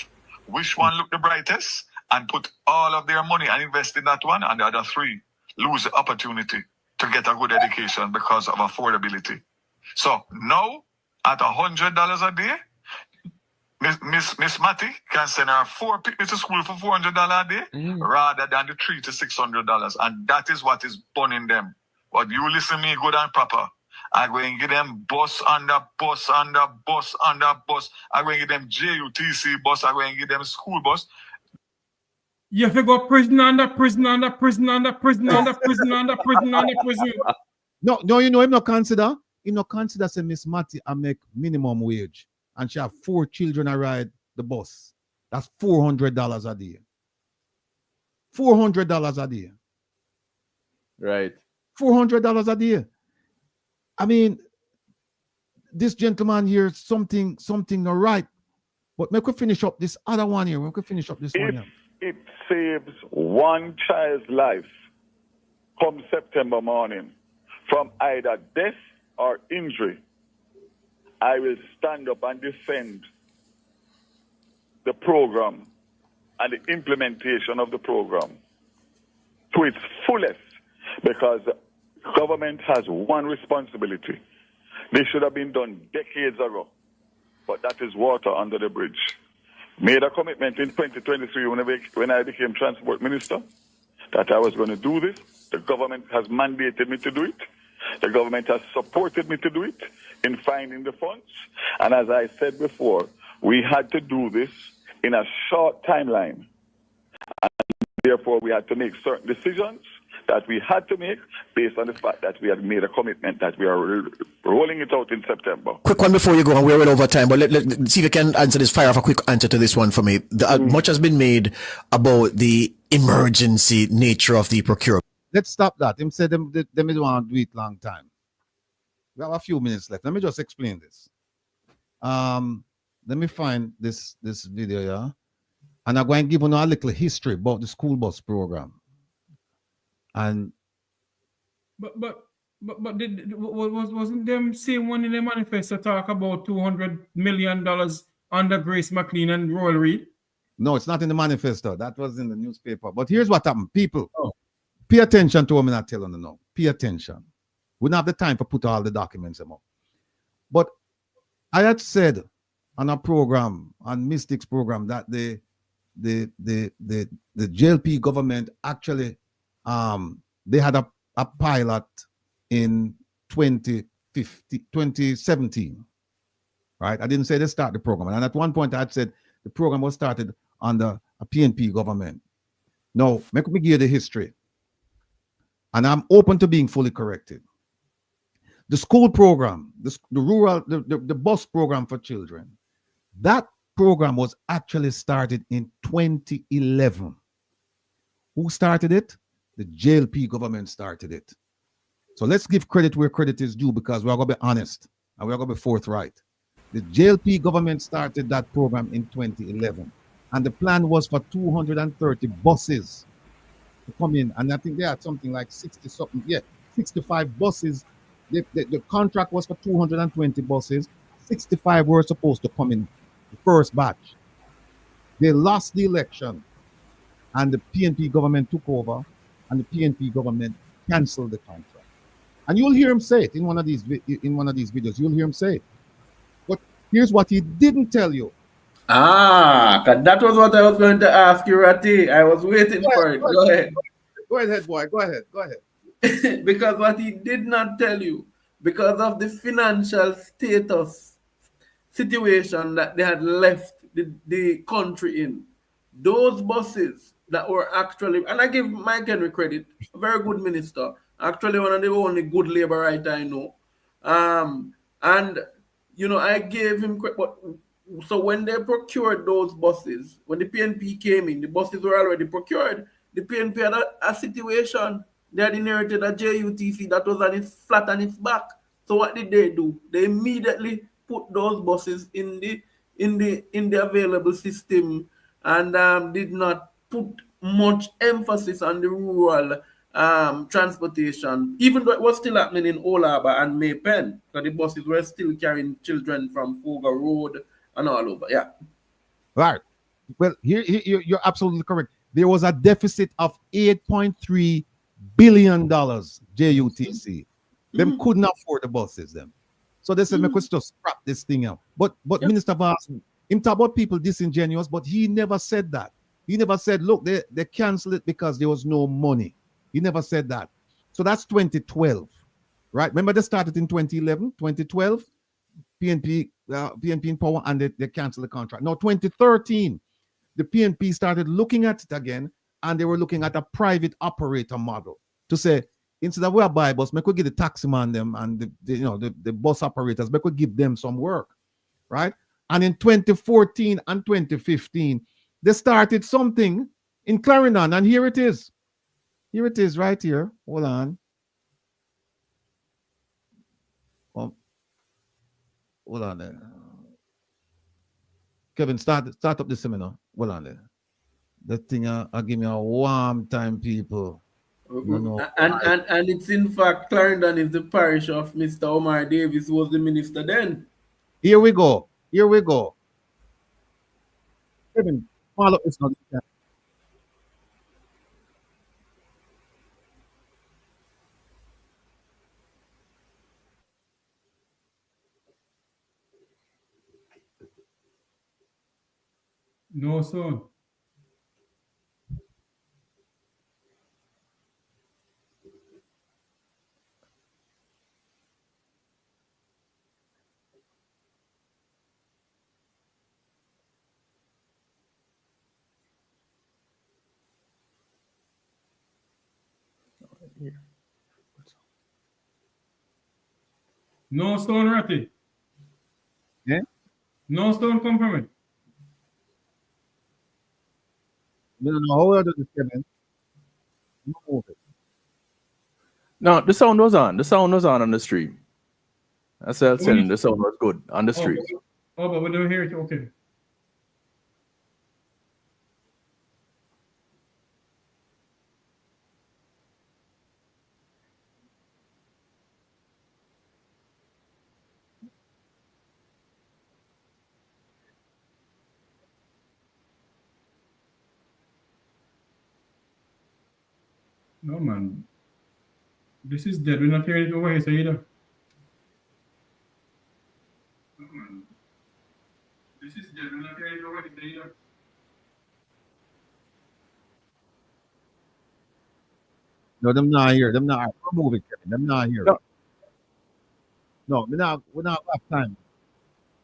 which one look the brightest, and put all of their money and invest in that one, and the other 3 lose the opportunity to get a good education because of affordability. So now, at $100 a day, Miss Matty can send her 4 picnics to school for $400 a day rather than the $300 to $600. And that is what is burning them. But you listen to me good and proper. I'm going to give them bus under bus under bus under bus. I'm going to give them JUTC bus. I'm going to give them school bus. You have to go prison under prison under prison under prison under prison under prison under prison. No, you know him not consider. He not consider say Miss Matty I make minimum wage and she have 4 children I ride the bus. That's $400 a day. $400 a day. Right. $400 a day. I mean, this gentleman here, something not right. But make we finish up this other one here. Make we finish up this one here. It saves one child's life come September morning from either death or injury. I will stand up and defend the program and the implementation of the program to its fullest, because the government has one responsibility. This should have been done decades ago, but that is water under the bridge. Made a commitment in 2023 when I became transport minister that I was going to do this. The government has mandated me to do it. The government has supported me to do it in finding the funds. And as I said before, we had to do this in a short timeline. And therefore, we had to make certain decisions that we had to make based on the fact that we had made a commitment that we are rolling it out in September. Quick one before you go, and we're well over time, but let's see if you can answer this. Fire off a quick answer to this one for me. Much has been made about the emergency nature of the procurement. Let's stop that. Him said them don't want to do it long time. We have a few minutes left. Let me just explain this. Let me find this video, yeah? And I'm going to give you a little history about the school bus program. And wasn't them same one in the manifesto talk about $200 million under Grace McLean and Royal Reed? No, it's not in the manifesto. That was in the newspaper. But here's what happened. People, pay attention to what I'm not telling you now. Pay attention. We don't have the time to put all the documents in. But I had said on a program, on Mystics program, that the JLP government actually they had a pilot in 2017, right? I didn't say they start the program. And at one point I had said the program was started under a PNP government. Now, make me give you the history. And I'm open to being fully corrected. The school program, the bus program for children, that program was actually started in 2011. Who started it? The JLP government started it. So let's give credit where credit is due, because we're going to be honest and we're going to be forthright. The JLP government started that program in 2011. And the plan was for 230 buses to come in. And I think they had something like 65 buses. The contract was for 220 buses. 65 were supposed to come in the first batch. They lost the election. and the PNP government took over, and the PNP government canceled the contract. And you'll hear him say it in one of these videos. You'll hear him say it. But here's what he didn't tell you. That was what I was going to ask you, Rati. I was waiting for it. Go ahead. Go ahead, boy. Go ahead. Because what he did not tell you, because of the financial status situation that they had left the country in, those buses that were actually, and I give Mike Henry credit, a very good minister, actually one of the only good labor writer I know. And I gave him credit, but so when they procured those buses, when the PNP came in, the buses were already procured. The PNP had a situation. They had inherited a JUTC that was flat on its back. So what did they do? They immediately put those buses in the available system and did not put much emphasis on the rural transportation, even though it was still happening in Old Harbour and Maypen, because the buses were still carrying children from Foga Road and all over. Yeah. Right. Well, here you're absolutely correct. There was a deficit of $8.3 billion JUTC. Them couldn't afford the buses, them. So they said, "Me could just scrap this thing out." But Minister Vaz, him talk about people disingenuous, but he never said that. He never said, "Look, they canceled it because there was no money." He never said that. So that's 2012, right? Remember they started in 2011, 2012, PNP in power, and they canceled the contract. Now 2013, the PNP started looking at it again, and they were looking at a private operator model to say, instead of we buy bus, we could give the taxi man them and the bus operators, we could give them some work, right? And in 2014 and 2015, they started something in Clarendon, and here it is. Here it is right here. Hold on. Hold on there. Kevin, start up the seminar. Hold on there. That thing will give me a warm time, people. And it's in fact, Clarendon is the parish of Mr. Omar Davis, who was the minister then. Here we go. Kevin, follow this now. No, son. No stone, Ratty. Yeah? No stone come from it. No, hold on to this, Kevin. No, the sound was on. The sound was on the stream. That's what I'm saying. The sound was good on the stream. Oh, but we don't hear it. Okay. No, man. This is dead. We're not hearing it over here, so either. No, man. This is dead. We're not hearing it over here, so either. No, them not here. Them not. Remove it, Kevin. Them not here. No, we're not have time.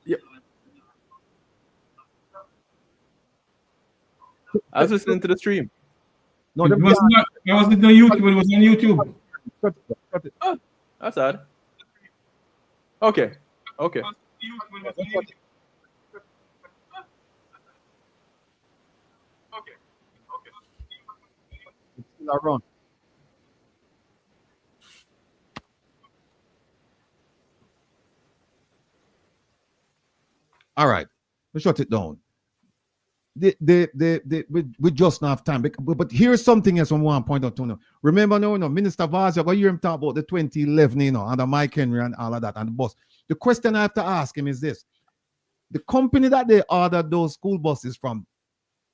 Yep. I was listening to the stream. No, it was not. It wasn't on YouTube. It was on YouTube. Cut it. Oh, that's odd. Okay. It's still around. All right, we shut it down. We just not have time. But here's something else I want to point out to you. Remember, Minister Vaz, you hear him talk about the 2011, under Mike Henry and all of that, and the bus. The question I have to ask him is this: the company that they ordered those school buses from,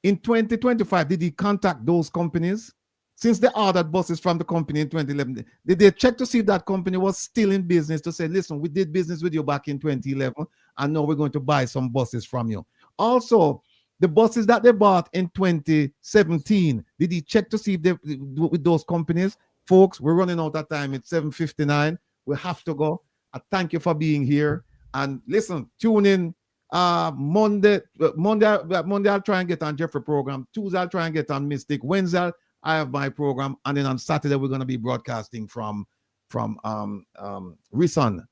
In 2025, did he contact those companies? Since they ordered buses from the company in 2011, did they check to see if that company was still in business to say, listen, we did business with you back in 2011, and now we're going to buy some buses from you? Also, the buses that they bought in 2017, did he check to see if they with those companies? Folks, we're running out of time. It's 7:59. We have to go. I thank you for being here. And listen, tune in Monday I'll try and get on Jeffrey program. Tuesday I'll try and get on Mystic. Wednesday I have my program, and then on Saturday we're going to be broadcasting from Rison,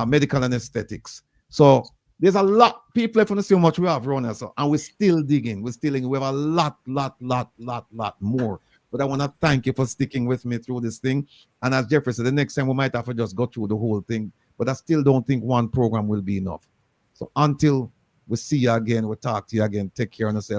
medical and aesthetics. So there's a lot people want to see how much we have run, so, and we're still digging. We have a lot more. But I want to thank you for sticking with me through this thing. And as Jeffrey said, the next time we might have to just go through the whole thing. But I still don't think one program will be enough. So until we see you again, we'll talk to you again. Take care of yourself.